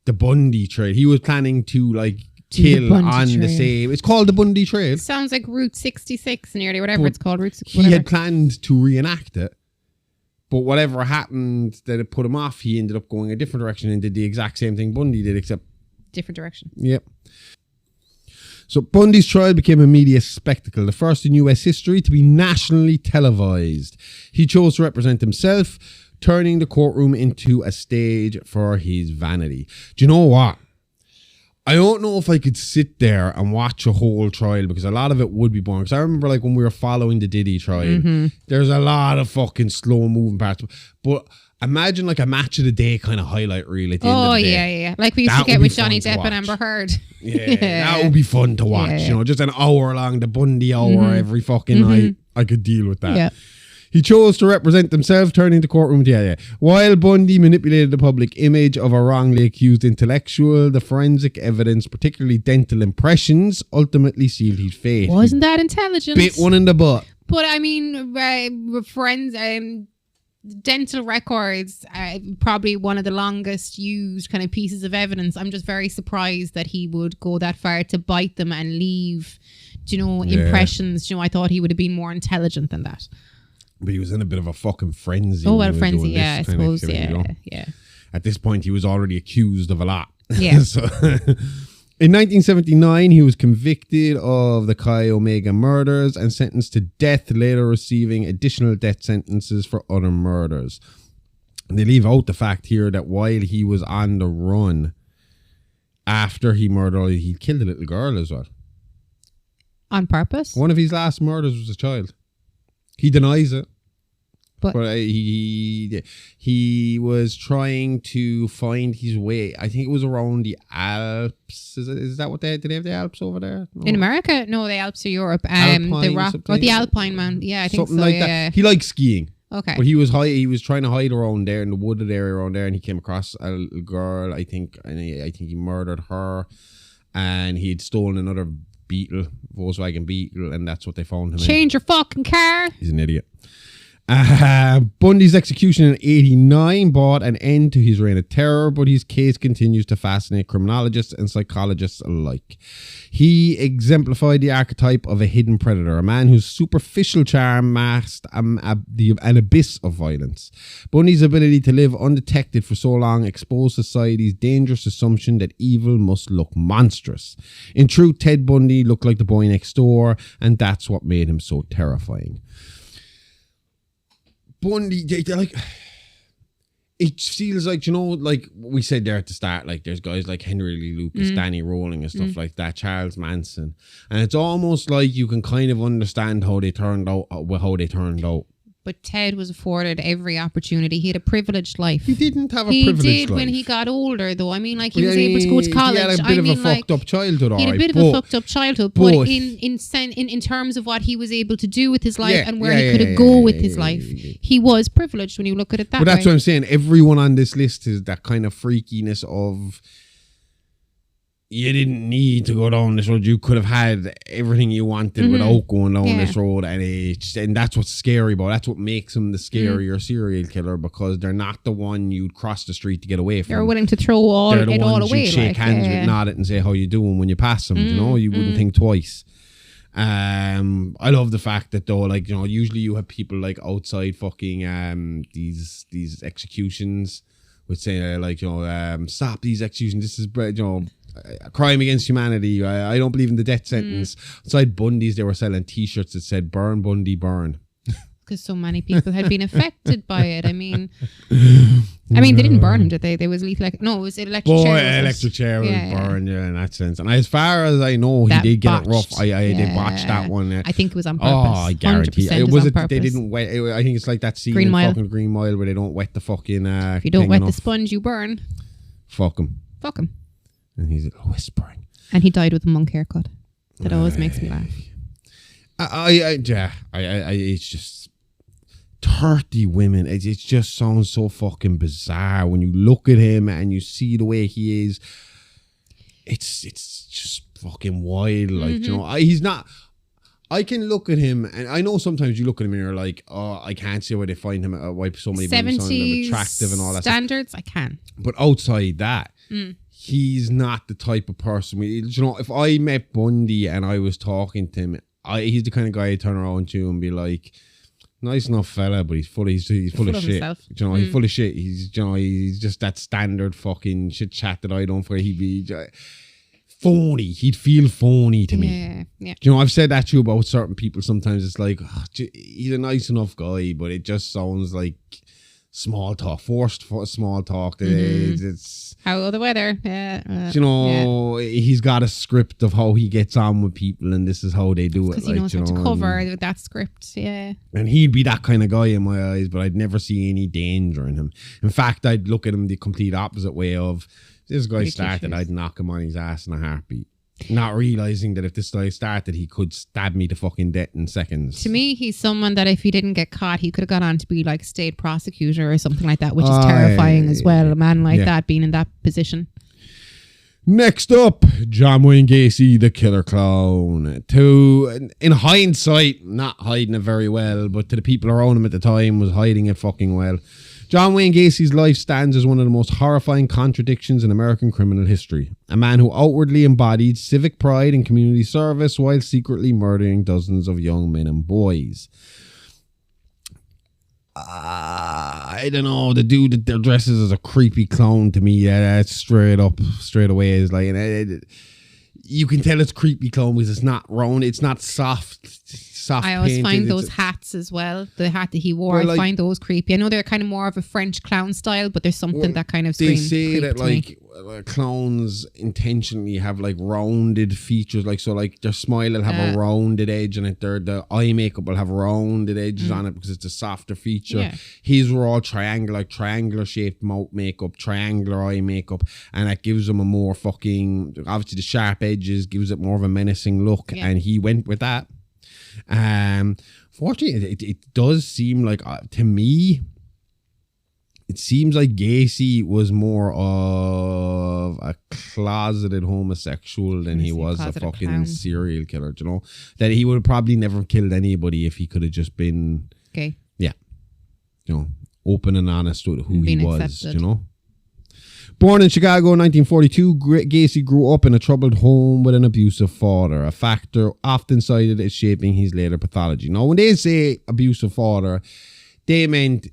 the Bundy trail. He was planning to like kill on the same. It's called the Bundy Trail. Sounds like Route 66 nearly, whatever it's called. He had planned to reenact it, but whatever happened that it put him off, he ended up going a different direction and did the exact same thing Bundy did, except different direction. Yep. So Bundy's trial became a media spectacle, the first in US history to be nationally televised. He chose to represent himself, turning the courtroom into a stage for his vanity. Do you know what? I don't know if I could sit there and watch a whole trial, because a lot of it would be boring. Because I remember like when we were following the Diddy trial, there's a lot of fucking slow moving parts. But imagine like a match of the day kind of highlight reel at the end of the day. Yeah. Like we used to get with Johnny Depp and Amber Heard. Yeah, that would be fun to watch. You know, just an hour long, the Bundy hour every fucking night. I could deal with that. Yeah. He chose to represent himself, turning the courtroom. While Bundy manipulated the public image of a wrongly accused intellectual, the forensic evidence, particularly dental impressions, ultimately sealed his fate. Wasn't that intelligent? Bit one in the butt. But I mean, dental records, probably one of the longest used kind of pieces of evidence. I'm just very surprised that he would go that far to bite them and leave, impressions. I thought he would have been more intelligent than that. But he was in a bit of a fucking frenzy. Oh, well, a frenzy, yeah, I suppose, yeah. At this point, he was already accused of a lot. Yeah. So, In 1979, he was convicted of the Chi Omega murders and sentenced to death, later receiving additional death sentences for other murders. And they leave out the fact here that while he was on the run, after he murdered, he killed a little girl as well. On purpose? One of his last murders was a child. He denies it. But he was trying to find his way. I think it was around the Alps. Is that what they do? They have the Alps over there? No. In America? No, the Alps are Europe. Alpine, the rock, the Alpine man. Yeah, I think something so. like yeah. that. He likes skiing. Okay. But he was trying to hide around there in the wooded area around there, and he came across a little girl. I think he murdered her, and he had stolen another Volkswagen Beetle, and that's what they found him. Change your fucking car. He's an idiot. Bundy's execution in 1989 brought an end to his reign of terror, but his case continues to fascinate criminologists and psychologists alike. He exemplified the archetype of a hidden predator, a man whose superficial charm masked an abyss of violence. Bundy's ability to live undetected for so long exposed society's dangerous assumption that evil must look monstrous. In truth, Ted Bundy looked like the boy next door, and that's what made him so terrifying. Bundy, like, it feels like, like we said there at the start, like there's guys like Henry Lee Lucas, Danny Rowling and stuff like that, Charles Manson, and it's almost like you can kind of understand how they turned out. But Ted was afforded every opportunity. He had a privileged life. He didn't have a privileged life. He did when he got older, though. I mean, like, he was able to go to college. He had a bit of a fucked up childhood, He had a bit of a fucked up childhood, but in terms of what he was able to do with his life and where he could go with his life, he was privileged when you look at it that way. But that's what I'm saying. Everyone on this list is that kind of freakiness of, you didn't need to go down this road. You could have had everything you wanted without going down this road. And that's what's scary about it. That's what makes them the scarier serial killer, because they're not the one you'd cross the street to get away from. They're willing to throw all away. They're the ones you'd shake hands with, nod it and say, how you doing when you pass them. You wouldn't think twice. I love the fact that, though, like, usually you have people like outside fucking these executions would say, like, stop these executions. This is, a crime against humanity. I don't believe in the death sentence. Outside Bundy's, they were selling T-shirts that said "Burn Bundy, burn." Because so many people had been affected by it. I mean, they didn't burn him, did they? There was lethal. No, it was electric chair. Electric chair was burned, in that sense. And as far as I know, he did get it rough. I did watch that one. I think it was on purpose. Oh, I guarantee it. Was it? They didn't wet. I think it's like that scene in fucking Green Mile where they don't wet the fucking. If you don't wet the sponge, you burn. Fuck him. And he's whispering. And he died with a monk haircut. That always makes me laugh. It's just 30 women. It just sounds so fucking bizarre when you look at him and you see the way he is. It's just fucking wild. Like, he's not. I can look at him, and I know sometimes you look at him and you're like, oh, I can't see why they find him, why so many people find him attractive and all that standards stuff. I can. But outside that, he's not the type of person. If I met Bundy and I was talking to him, he's the kind of guy I'd turn around to and be like, nice enough fella, but he's full of shit. Himself. He's full of shit. He's just that standard fucking shit chat that I don't. He'd be phony. He'd feel phony to me. Yeah. I've said that to you about certain people. Sometimes it's like, he's a nice enough guy, but it just sounds like small talk, forced small talk. It's how the weather. He's got a script of how he gets on with people, and this is how they do it. Because he knows how to cover that script. Yeah. And he'd be that kind of guy in my eyes, but I'd never see any danger in him. In fact, I'd look at him the complete opposite way of, this guy started, I'd knock him on his ass in a heartbeat. Not realizing that if this guy started, he could stab me to fucking death in seconds. To me, he's someone that if he didn't get caught, he could have gone on to be like state prosecutor or something like that, which is terrifying as well. A man like that being in that position. Next up, John Wayne Gacy, the killer clown. In hindsight, not hiding it very well, but to the people around him at the time, was hiding it fucking well. John Wayne Gacy's life stands as one of the most horrifying contradictions in American criminal history. A man who outwardly embodied civic pride and community service while secretly murdering dozens of young men and boys. I don't know, the dude that dresses as a creepy clown to me, that's straight away is like, you can tell it's creepy clone because it's not round. It's not soft. I always painted. find those hats as well. The hat that he wore, Well, I find those creepy. I know they're kind of more of a French clown style, but there's something that kind of they screams say creep that to me. like clowns intentionally have like rounded features, like so like their smile will have a rounded edge on it. The eye makeup will have rounded edges on it because it's a softer feature. Yeah. His were all triangular shaped mouth makeup, triangular eye makeup, and that gives them a more fucking, obviously the sharp edges gives it more of a menacing look, and he went with that. Fortunately, it does seem like to me, it seems like Gacy was more of a closeted homosexual than he was a fucking clown. serial killer. Do you know that he would have probably never killed anybody if he could have just been Okay. Yeah, you know, open and honest with who he was. Accepted. You know. Born in Chicago in 1942, Gacy grew up in a troubled home with an abusive father, a factor often cited as shaping his later pathology. Now, when they say abusive father, they meant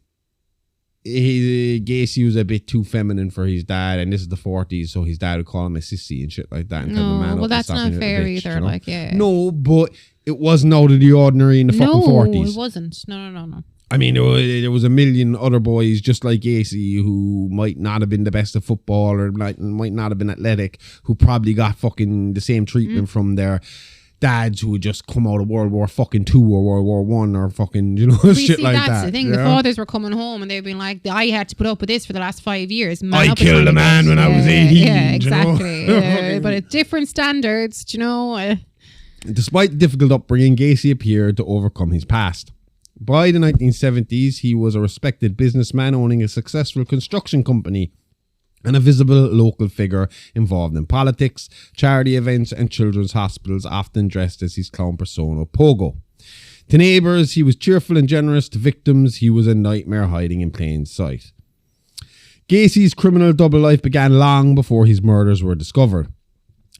Gacy was a bit too feminine for his dad, and this is the 40s, so his dad would call him a sissy and shit like that. And tell the man well, up that's and stop not being a fair bitch, either. you know? Like, yeah. No, but it wasn't out of the ordinary in the fucking 40s. No, it wasn't. No. I mean, there was a million other boys just like Gacy who might not have been the best at football or might not have been athletic, who probably got fucking the same treatment from their dads who had just come out of World War fucking II or World War One or fucking, you know, shit like that. That's the thing. Yeah? The fathers were coming home and they'd been like, I had to put up with this for the last 5 years. I killed a man when I was 18. Yeah, exactly. You know? But at different standards, do you know. Despite the difficult upbringing, Gacy appeared to overcome his past. By the 1970s, he was a respected businessman owning a successful construction company and a visible local figure involved in politics, charity events, and children's hospitals, often dressed as his clown persona, Pogo. To neighbours, he was cheerful and generous. To victims, he was a nightmare hiding in plain sight. Gacy's criminal double life began long before his murders were discovered.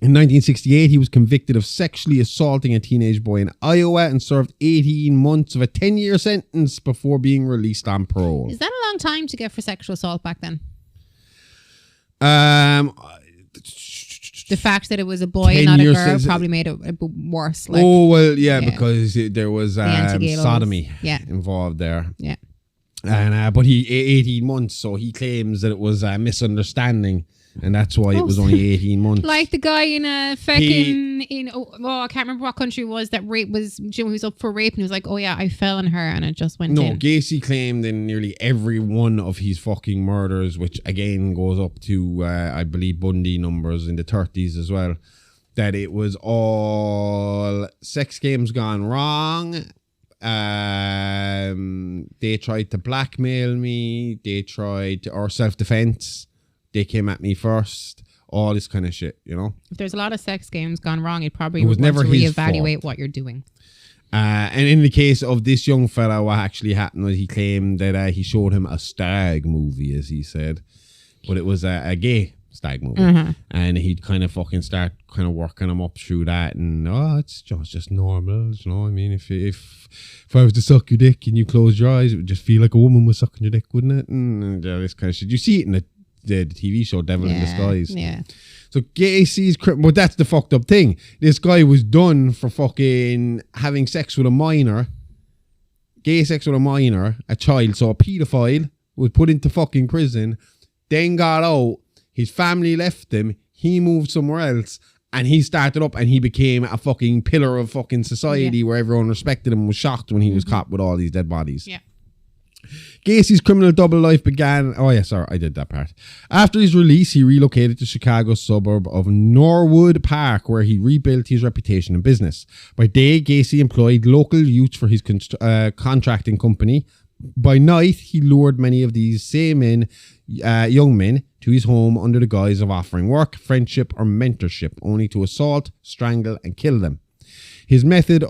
In 1968, he was convicted of sexually assaulting a teenage boy in Iowa and served 18 months of a 10-year sentence before being released on parole. Is that a long time to get for sexual assault back then? The fact that it was a boy, not a girl, probably made it a bit worse. Like, because there was sodomy involved there. Yeah. And but he 18 months, so he claims that it was a misunderstanding. And that's why it was only 18 months. Like the guy in a fucking I can't remember what country it was that rape was. Jim was up for rape and he was like, "Oh yeah, I fell on her," and it just went in. No, Gacy claimed in nearly every one of his fucking murders, which again goes up to I believe Bundy numbers in the 30s as well, that it was all sex games gone wrong. They tried to blackmail me. They tried or self-defense. They came at me first. All this kind of shit, you know. If there's a lot of sex games gone wrong, it probably was never to his reevaluate fault. what you're doing. And in the case of this young fella, what actually happened was he claimed that he showed him a stag movie, as he said, but it was a gay stag movie, and he'd kind of fucking start kind of working him up through that, and it's just normal, you know. I mean, if I was to suck your dick and you closed your eyes, it would just feel like a woman was sucking your dick, wouldn't it? And this kind of shit. You see it in the TV show Devil in Disguise. Yeah. So Gacy's but that's the fucked up thing. This guy was done for fucking having sex with a minor. Gay sex with a minor, a child, so a paedophile, was put into fucking prison, then got out, his family left him, he moved somewhere else, and he started up and he became a fucking pillar of fucking society where everyone respected him and was shocked when he was caught with all these dead bodies. Yeah. Gacy's criminal double life began... Oh, yeah, sorry, I did that part. After his release, he relocated to Chicago's suburb of Norwood Park, where he rebuilt his reputation in business. By day, Gacy employed local youths for his contracting company. By night, he lured many of these same young men to his home under the guise of offering work, friendship, or mentorship, only to assault, strangle, and kill them. His method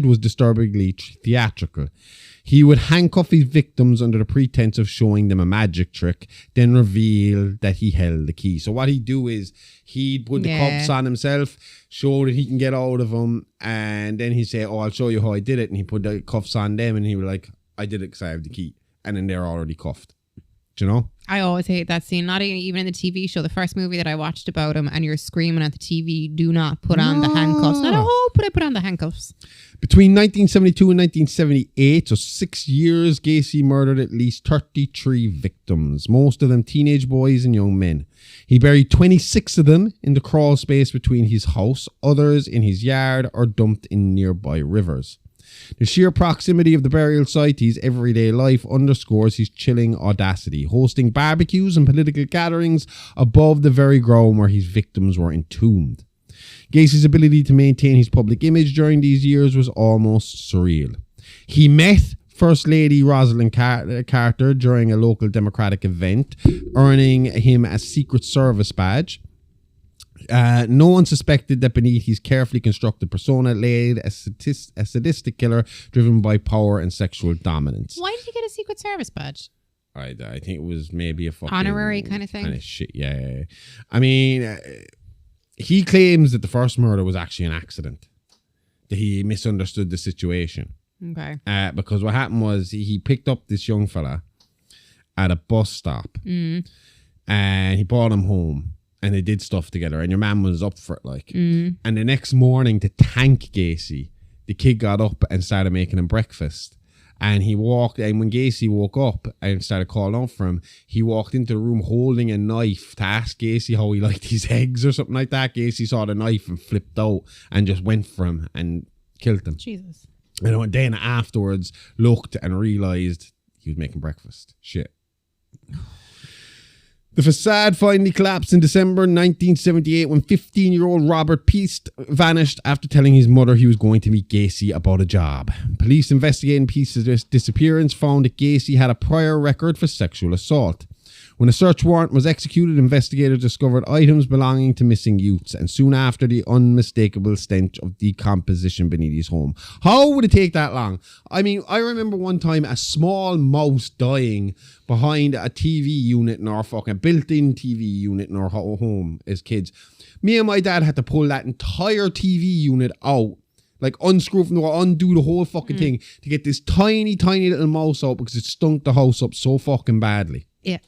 was disturbingly theatrical. He would handcuff his victims under the pretense of showing them a magic trick, then reveal that he held the key. So what he'd do is he'd put the cuffs on himself, show that he can get out of them, and then he'd say, I'll show you how I did it. And he put the cuffs on them, and he was like, I did it because I have the key. And then they're already cuffed. Do you know? I always hate that scene. Not even in the TV show. The first movie that I watched about him, and you're screaming at the TV, "Do not put on the handcuffs." Not, oh, put on the handcuffs. Between 1972 and 1978, so 6 years, Gacy murdered at least 33 victims, most of them teenage boys and young men. He buried 26 of them in the crawl space between his house, others in his yard, or dumped in nearby rivers. The sheer proximity of the burial site to his everyday life underscores his chilling audacity, hosting barbecues and political gatherings above the very ground where his victims were entombed. Gacy's ability to maintain his public image during these years was almost surreal. He met First Lady Rosalind Carter during a local Democratic event, earning him a Secret Service badge. No one suspected that beneath his carefully constructed persona lay a sadistic killer driven by power and sexual dominance. Why did he get a Secret Service badge? I think it was maybe a fucking honorary kind of thing. Kind of shit. Yeah. I mean, he claims that the first murder was actually an accident. That he misunderstood the situation. Okay. Because what happened was he picked up this young fella at a bus stop, and he brought him home. And they did stuff together, and your man was up for it, like. And the next morning, to thank Gacy, the kid got up and started making him breakfast. And he walked, and when Gacy woke up and started calling out for him, he walked into the room holding a knife to ask Gacy how he liked his eggs or something like that. Gacy saw the knife and flipped out and just went for him and killed him. Jesus. And then afterwards looked and realised he was making breakfast. Shit. The facade finally collapsed in December 1978 when 15-year-old Robert Peast vanished after telling his mother he was going to meet Gacy about a job. Police investigating Peast's disappearance found that Gacy had a prior record for sexual assault. When a search warrant was executed, investigators discovered items belonging to missing youths, and soon after, the unmistakable stench of decomposition beneath his home. How would it take that long? I mean, I remember one time a small mouse dying behind a TV unit in our fucking built-in TV unit in our home as kids. Me and my dad had to pull that entire TV unit out, like unscrew from the wall, undo the whole fucking thing to get this tiny, tiny little mouse out because it stunk the house up so fucking badly. Yeah.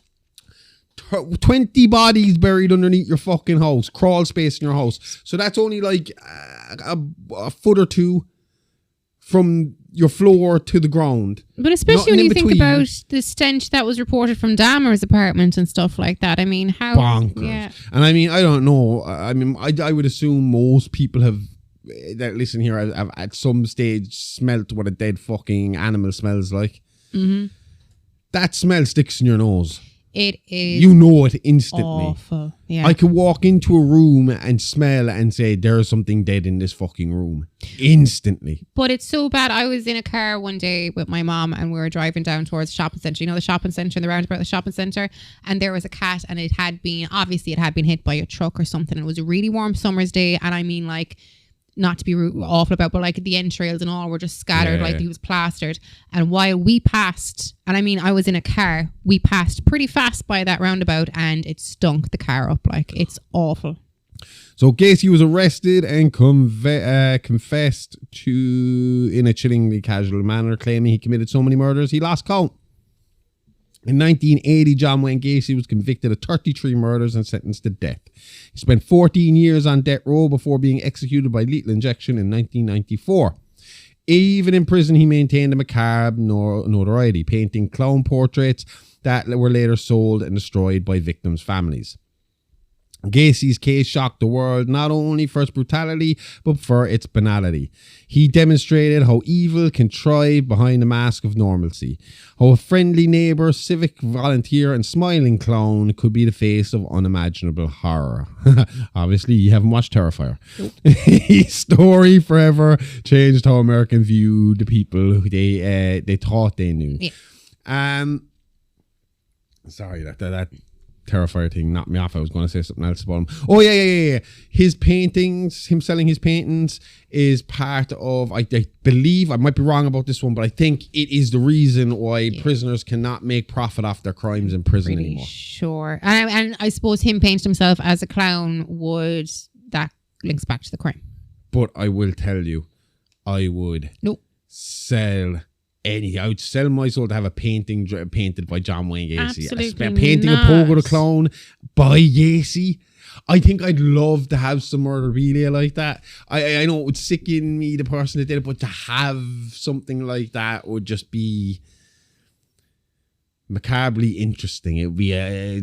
20 bodies buried underneath your fucking house, crawl space in your house. So that's only like a foot or two from your floor to the ground. But especially when you think about the stench that was reported from Dahmer's apartment and stuff like that. I mean, how... Bonkers. Yeah. And I mean, I don't know. I mean, I would assume most people that listen here have at some stage smelt what a dead fucking animal smells like. That smell sticks in your nose. It is. You know it instantly. Awful. Yeah. I could walk into a room and smell and say there's something dead in this fucking room instantly. But it's so bad. I was in a car one day with my mom and we were driving down towards the shopping centre. You know the shopping centre and the roundabout of the shopping centre, and there was a cat, and it had been hit by a truck or something. It was a really warm summer's day, and I mean, like, not to be awful about, but like the entrails and all were just scattered, like he was plastered. And while we passed, and I mean, I was in a car, we passed pretty fast by that roundabout, and it stunk the car up. Like, it's awful. So Gacy was arrested and confessed to in a chillingly casual manner, claiming he committed so many murders he lost count. In 1980, John Wayne Gacy was convicted of 33 murders and sentenced to death. He spent 14 years on death row before being executed by lethal injection in 1994. Even in prison, he maintained a macabre notoriety, painting clown portraits that were later sold and destroyed by victims' families. Gacy's case shocked the world not only for its brutality, but for its banality. He demonstrated how evil can thrive behind the mask of normalcy. How a friendly neighbour, civic volunteer and smiling clown could be the face of unimaginable horror. Obviously, you haven't watched Terrifier. Nope. His story forever changed how Americans viewed the people who they thought they knew. Yeah. Sorry, that Terrifier thing knocked me off. I was going to say something else about him. Oh, yeah. His paintings, him selling his paintings is part of, I believe, I might be wrong about this one, but I think it is the reason why prisoners cannot make profit off their crimes in prison anymore. Sure. And I suppose him painting himself as a clown that links back to the crime. But I will tell you, I would sell anything. I would sell my soul to have a painting painted by John Wayne Gacy. Absolutely A painting of Pogo the Clown by Gacy. I think I'd love to have some memorabilia like that. I know it would sicken me, the person that did it, but to have something like that would just be macabrely interesting. It would be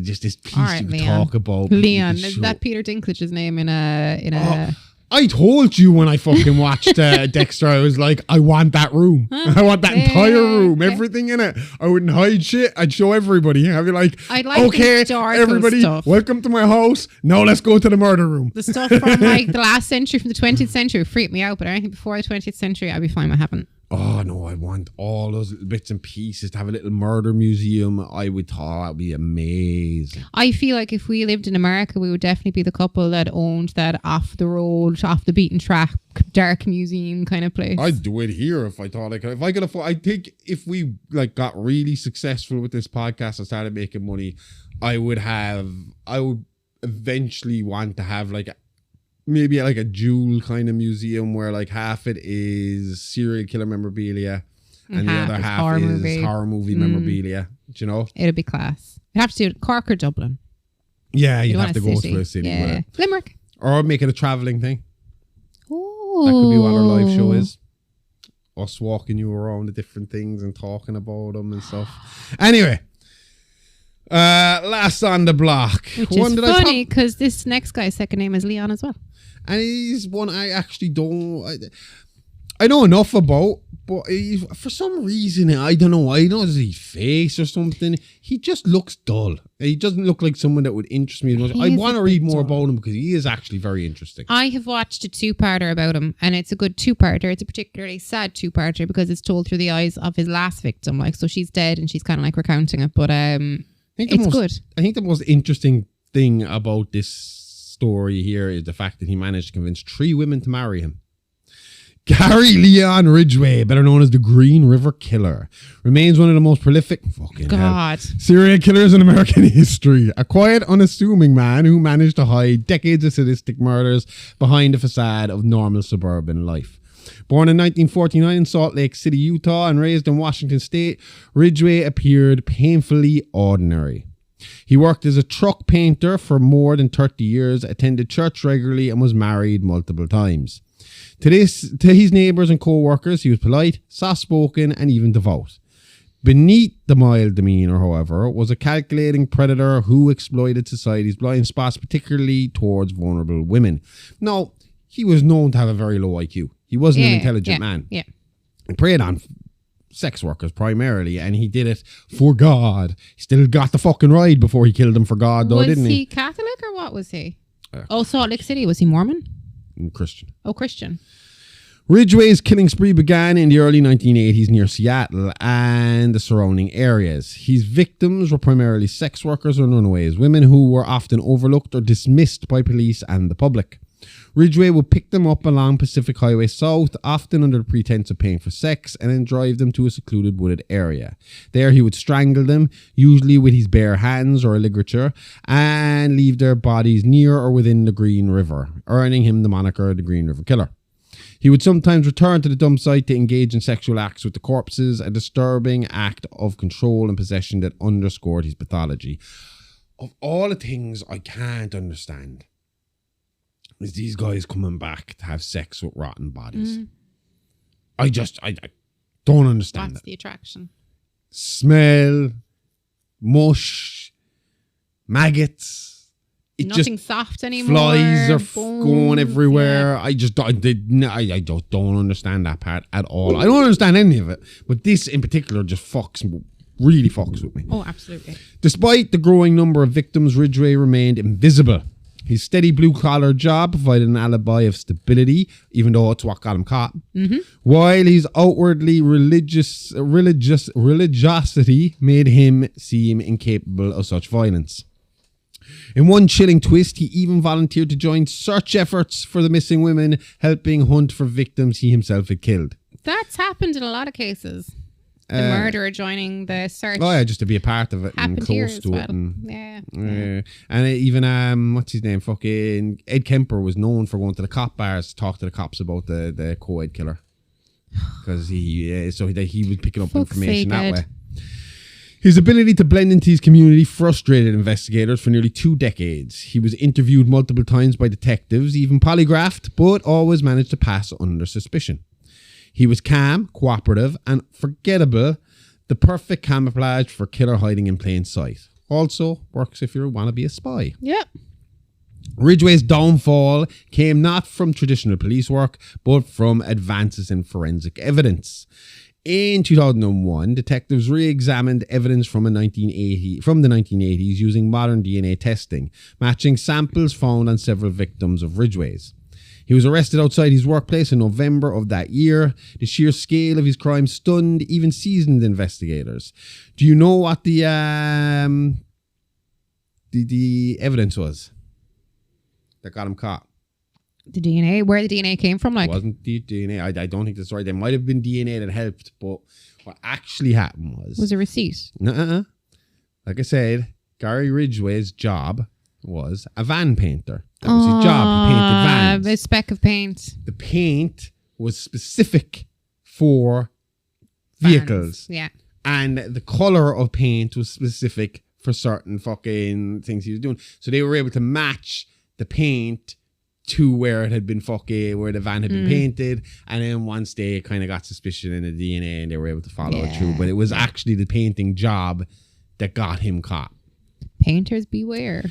just this piece you could talk about. Leon, is that Peter Dinklage's name in a I told you when I fucking watched Dexter, I was like, I want that room. I want that entire room, everything in it. I wouldn't hide shit. I'd show everybody. I'd be like, okay, everybody, welcome to my house. Now let's go to the murder room. The stuff from like the last century, from the 20th century, freaked me out. But anything before the 20th century, I'd be fine with having. Oh no, I want all those little bits and pieces to have a little murder museum. I would thought that'd be amazing. I feel like if we lived in America, we would definitely be the couple that owned that off the road, off the beaten track, dark museum kind of place. I'd do it here if I thought I could. If I could afford, I think if we like got really successful with this podcast and started making money, I would eventually want to have like maybe like a jewel kind of museum where like half it is serial killer memorabilia and the other half is horror movie memorabilia. Do you know? It'd be class. You'd have to do it Cork or Dublin. Yeah, you'd have to go to a city. Yeah. Limerick. Or make it a travelling thing. Oh. That could be what our live show is. Us walking you around the different things and talking about them and stuff. Anyway. Last on the block. Which is funny because this next guy's second name is Leon as well. And he's one I actually I know enough about, but for some reason, I don't know, is his face or something? He just looks dull. He doesn't look like someone that would interest me as much. I want to read more about him because he is actually very interesting. I have watched a two-parter about him, and it's a good two-parter. It's a particularly sad two-parter because it's told through the eyes of his last victim. Like, so she's dead and she's kind of like recounting it, but it's good. I think the most interesting thing about this story here is the fact that he managed to convince 3 women to marry him. Gary Leon Ridgway, better known as the Green River Killer, remains one of the most prolific serial killers in American history. A quiet, unassuming man who managed to hide decades of sadistic murders behind the facade of normal suburban life. Born in 1949 in Salt Lake City, Utah, and raised in Washington State, Ridgway appeared painfully ordinary. He worked as a truck painter for more than 30 years, attended church regularly, and was married multiple times. To his neighbours and co-workers, he was polite, soft-spoken, and even devout. Beneath the mild demeanour, however, was a calculating predator who exploited society's blind spots, particularly towards vulnerable women. Now, he was known to have a very low IQ. He wasn't an intelligent man. Yeah. He preyed on sex workers primarily, and he did it for God. He still got the fucking ride before he killed them for God, though, didn't he? Was he Catholic or what was he? Salt Lake City. Was he Mormon? Christian. Oh, Christian. Ridgway's killing spree began in the early 1980s near Seattle and the surrounding areas. His victims were primarily sex workers and runaways, women who were often overlooked or dismissed by police and the public. Ridgway would pick them up along Pacific Highway South, often under the pretense of paying for sex, and then drive them to a secluded wooded area. There he would strangle them, usually with his bare hands or a ligature, and leave their bodies near or within the Green River, earning him the moniker the Green River Killer. He would sometimes return to the dump site to engage in sexual acts with the corpses, a disturbing act of control and possession that underscored his pathology. Of all the things I can't understand, is these guys coming back to have sex with rotten bodies. I don't understand. That's the attraction. Smell, mush, maggots. Nothing soft anymore. Flies are going everywhere. Yeah. I just don't understand that part at all. I don't understand any of it, but this in particular just really fucks with me. Oh, absolutely. Despite the growing number of victims, Ridgway remained invisible. His steady blue-collar job provided an alibi of stability, even though it's what got him caught. Mm-hmm. While his outwardly religiosity made him seem incapable of such violence. In one chilling twist, he even volunteered to join search efforts for the missing women, helping hunt for victims he himself had killed. That's happened in a lot of cases. The murderer joining the search. Oh yeah, just to be a part of it and close to it. And, and even what's his name? Fucking Ed Kemper was known for going to the cop bars to talk to the cops about the co-ed killer. because he was picking up Fuck's information sake, that Ed. way. His ability to blend into his community frustrated investigators for nearly 2 decades. He was interviewed multiple times by detectives, even polygraphed, but always managed to pass under suspicion. He was calm, cooperative, and forgettable, the perfect camouflage for killer hiding in plain sight. Also works if you want to be a spy. Yep. Ridgway's downfall came not from traditional police work, but from advances in forensic evidence. In 2001, detectives re-examined evidence from the 1980s using modern DNA testing, matching samples found on several victims of Ridgway's. He was arrested outside his workplace in November of that year. The sheer scale of his crime stunned even seasoned investigators. Do you know what the evidence was that got him caught? The DNA, where the DNA came from, like It wasn't the DNA. I don't think that's right. There might have been DNA that helped, but what actually happened was a receipt. Like I said, Gary Ridgway's job was a van painter. That was his job. He painted vans. A speck of paint. The paint was specific for vehicles. Vans. Yeah. And the color of paint was specific for certain fucking things he was doing. So they were able to match the paint to where it had been where the van had been painted. And then once they kind of got suspicion in the DNA and they were able to follow it through. But it was actually the painting job that got him caught. Painters beware.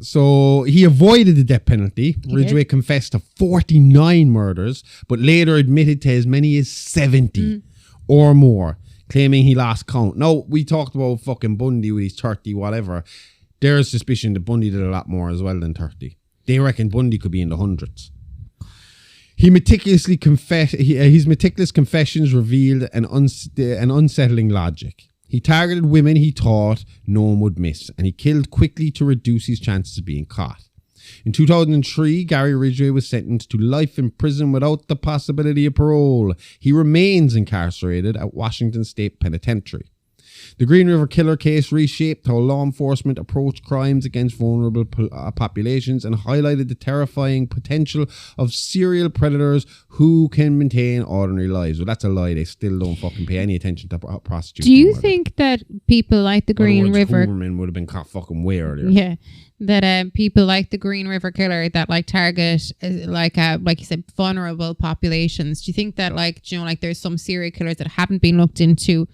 So he avoided the death penalty. Ridgway confessed to 49 murders, but later admitted to as many as 70 or more, claiming he lost count. Now, we talked about fucking Bundy with his 30 whatever. There's suspicion that Bundy did a lot more as well than 30. They reckon Bundy could be in the hundreds. His meticulous confessions revealed an unsettling logic. He targeted women he thought no one would miss, and he killed quickly to reduce his chances of being caught. In 2003, Gary Ridgway was sentenced to life in prison without the possibility of parole. He remains incarcerated at Washington State Penitentiary. The Green River Killer case reshaped how law enforcement approached crimes against vulnerable populations and highlighted the terrifying potential of serial predators who can maintain ordinary lives. Well, that's a lie. They still don't fucking pay any attention to prostitutes. Do you think that people like the Green River... Hooverman would have been caught fucking way earlier. Yeah. That people like the Green River Killer that like target like you said, vulnerable populations. Do you think that there's some serial killers that haven't been looked into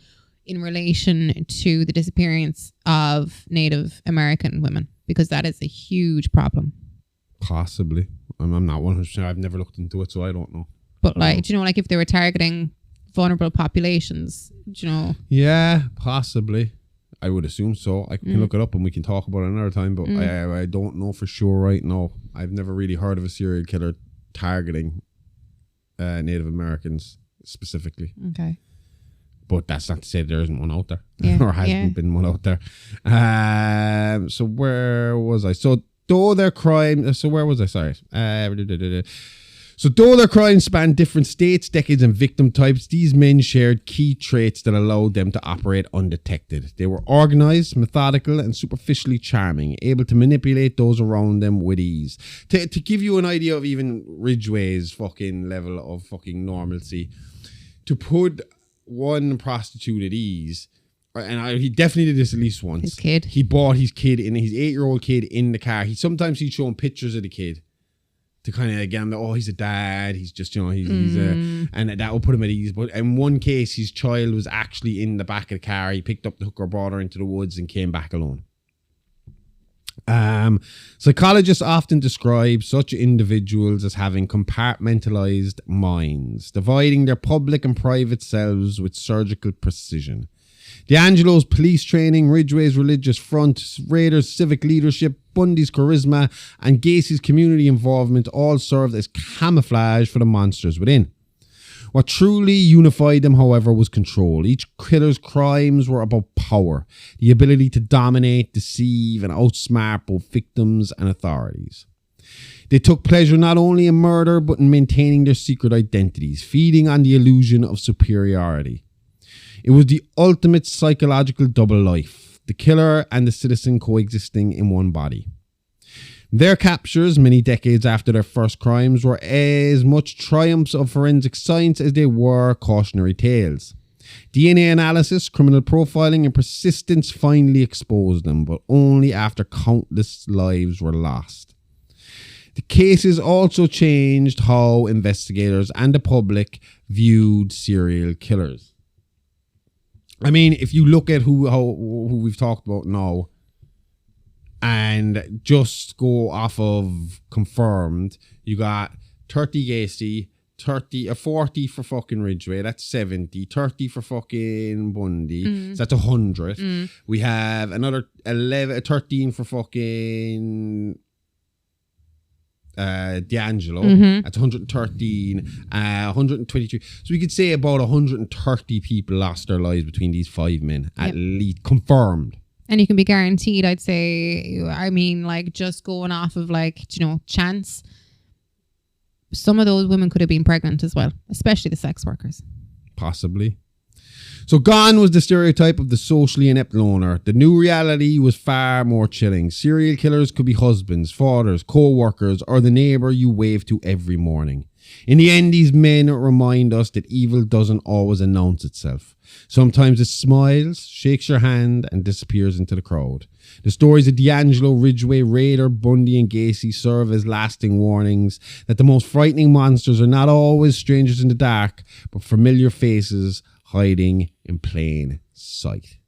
in relation to the disappearance of Native American women? Because that is a huge problem. Possibly. I'm not 100%. I've never looked into it, so I don't know. But do you know, if they were targeting vulnerable populations, do you know? Yeah, possibly. I would assume so. I can look it up and we can talk about it another time, but I don't know for sure right now. I've never really heard of a serial killer targeting Native Americans specifically. Okay. But that's not to say there isn't one out there. Yeah, or hasn't been one out there. So where was I? So though their crime... So where was I? Sorry. So though their crimes spanned different states, decades, and victim types, these men shared key traits that allowed them to operate undetected. They were organized, methodical, and superficially charming, able to manipulate those around them with ease. To give you an idea of even Ridgway's fucking level of fucking normalcy, to put one prostitute at ease, and he definitely did this at least once. His kid. He bought his 8-year-old kid in the car. Sometimes he'd show him pictures of the kid to kind of get him, he's a dad. He's just, and that will put him at ease. But in one case, his child was actually in the back of the car. He picked up the hooker, brought her into the woods, and came back alone. Psychologists often describe such individuals as having compartmentalized minds, dividing their public and private selves with surgical precision. D'Angelo's police training, Ridgway's religious front, Rader's civic leadership, Bundy's charisma, and Gacy's community involvement all served as camouflage for the monsters within. What truly unified them, however, was control. Each killer's crimes were about power, the ability to dominate, deceive, and outsmart both victims and authorities. They took pleasure not only in murder, but in maintaining their secret identities, feeding on the illusion of superiority. It was the ultimate psychological double life, the killer and the citizen coexisting in one body. Their captures, many decades after their first crimes, were as much triumphs of forensic science as they were cautionary tales. DNA analysis, criminal profiling, and persistence finally exposed them, but only after countless lives were lost. The cases also changed how investigators and the public viewed serial killers. I mean, if you look at who we've talked about now, and just go off of confirmed, you got 30 Gacy, 40 for fucking Ridgway, that's 70, 30 for fucking Bundy, so that's 100. We have another 13 for fucking D'Angelo, that's 113, 122. So we could say about 130 people lost their lives between these 5 men, at least, confirmed. And you can be guaranteed, I'd say, I mean, like, just going off of, like, chance, some of those women could have been pregnant as well, especially the sex workers. Possibly. So gone was the stereotype of the socially inept loner. The new reality was far more chilling. Serial killers could be husbands, fathers, co-workers, or the neighbour you wave to every morning. In the end, these men remind us that evil doesn't always announce itself. Sometimes it smiles, shakes your hand, and disappears into the crowd. The stories of D'Angelo, Ridgway, Rader, Bundy, and Gacy serve as lasting warnings that the most frightening monsters are not always strangers in the dark, but familiar faces hiding in plain sight.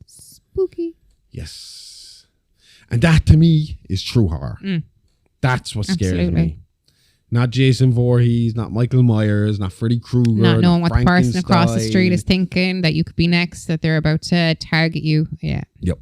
Spooky. Yes. And that, to me, is true horror. That's what scares me. Not Jason Voorhees, not Michael Myers, not Freddy Krueger. Not knowing what the person across the street is thinking, that you could be next, that they're about to target you. Yeah. Yep.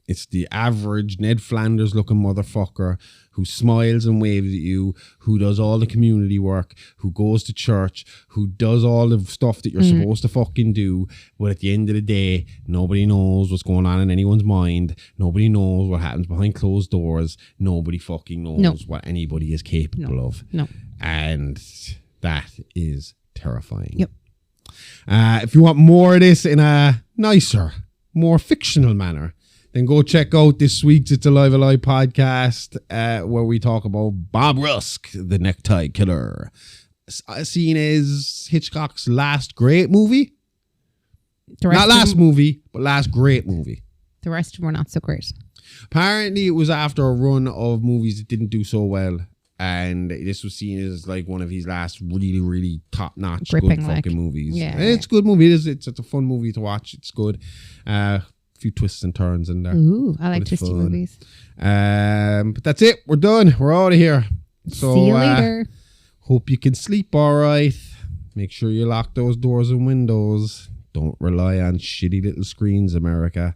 It's the average Ned Flanders looking motherfucker who smiles and waves at you, who does all the community work, who goes to church, who does all the stuff that you're supposed to fucking do. But at the end of the day, nobody knows what's going on in anyone's mind. Nobody knows what happens behind closed doors. Nobody fucking knows what anybody is capable of. No. And that is terrifying. Yep. If you want more of this in a nicer, more fictional manner, then go check out this week's It's Alive Alive podcast, where we talk about Bob Rusk, the necktie killer, seen as Hitchcock's last great movie. Not last movie, but last great movie. The rest were not so great. Apparently, it was after a run of movies that didn't do so well, and this was seen as like one of his last really, really top-notch, good fucking movies. Yeah, it's a good movie. It's a fun movie to watch. It's good. Few twists and turns in there. Ooh, I like twisty movies. But that's it. We're done. We're out of here. So, see you later. Hope you can sleep all right. Make sure you lock those doors and windows. Don't rely on shitty little screens, America.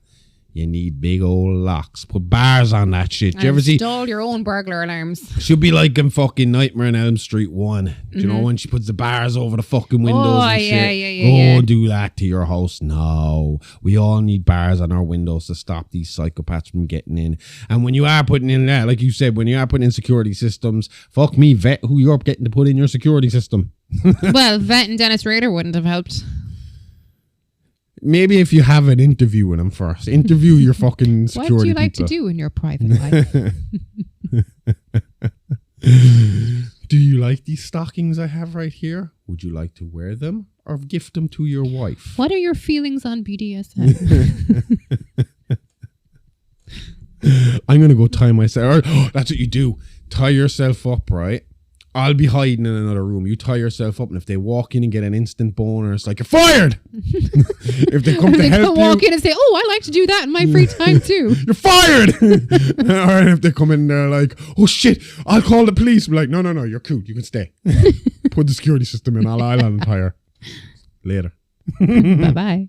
You need big old locks. Put bars on that shit. Did you ever see? Install your own burglar alarms. She'll be like in fucking Nightmare on Elm Street 1. Do you know when she puts the bars over the fucking windows and shit? Yeah. Go do that to your house. No. We all need bars on our windows to stop these psychopaths from getting in. And when you are putting in that, like you said, when you are putting in security systems, fuck me, vet who you're getting to put in your security system. Well, vet and Dennis Rader wouldn't have helped. Maybe if you have an interview with him first. Interview your fucking security people. What do you like to do in your private life? Do you like these stockings I have right here? Would you like to wear them or gift them to your wife? What are your feelings on BDSM? I'm going to go tie myself. Oh, that's what you do. Tie yourself up, right? I'll be hiding in another room. You tie yourself up, and if they walk in and get an instant boner, it's like, you're fired! If they come to help you... walk in and say, oh, I like to do that in my free time too. You're fired! Or if they come in there like, oh shit, I'll call the police. I'm like, no, you're cool. You can stay. Put the security system in. I'll untie her. Later. Bye-bye.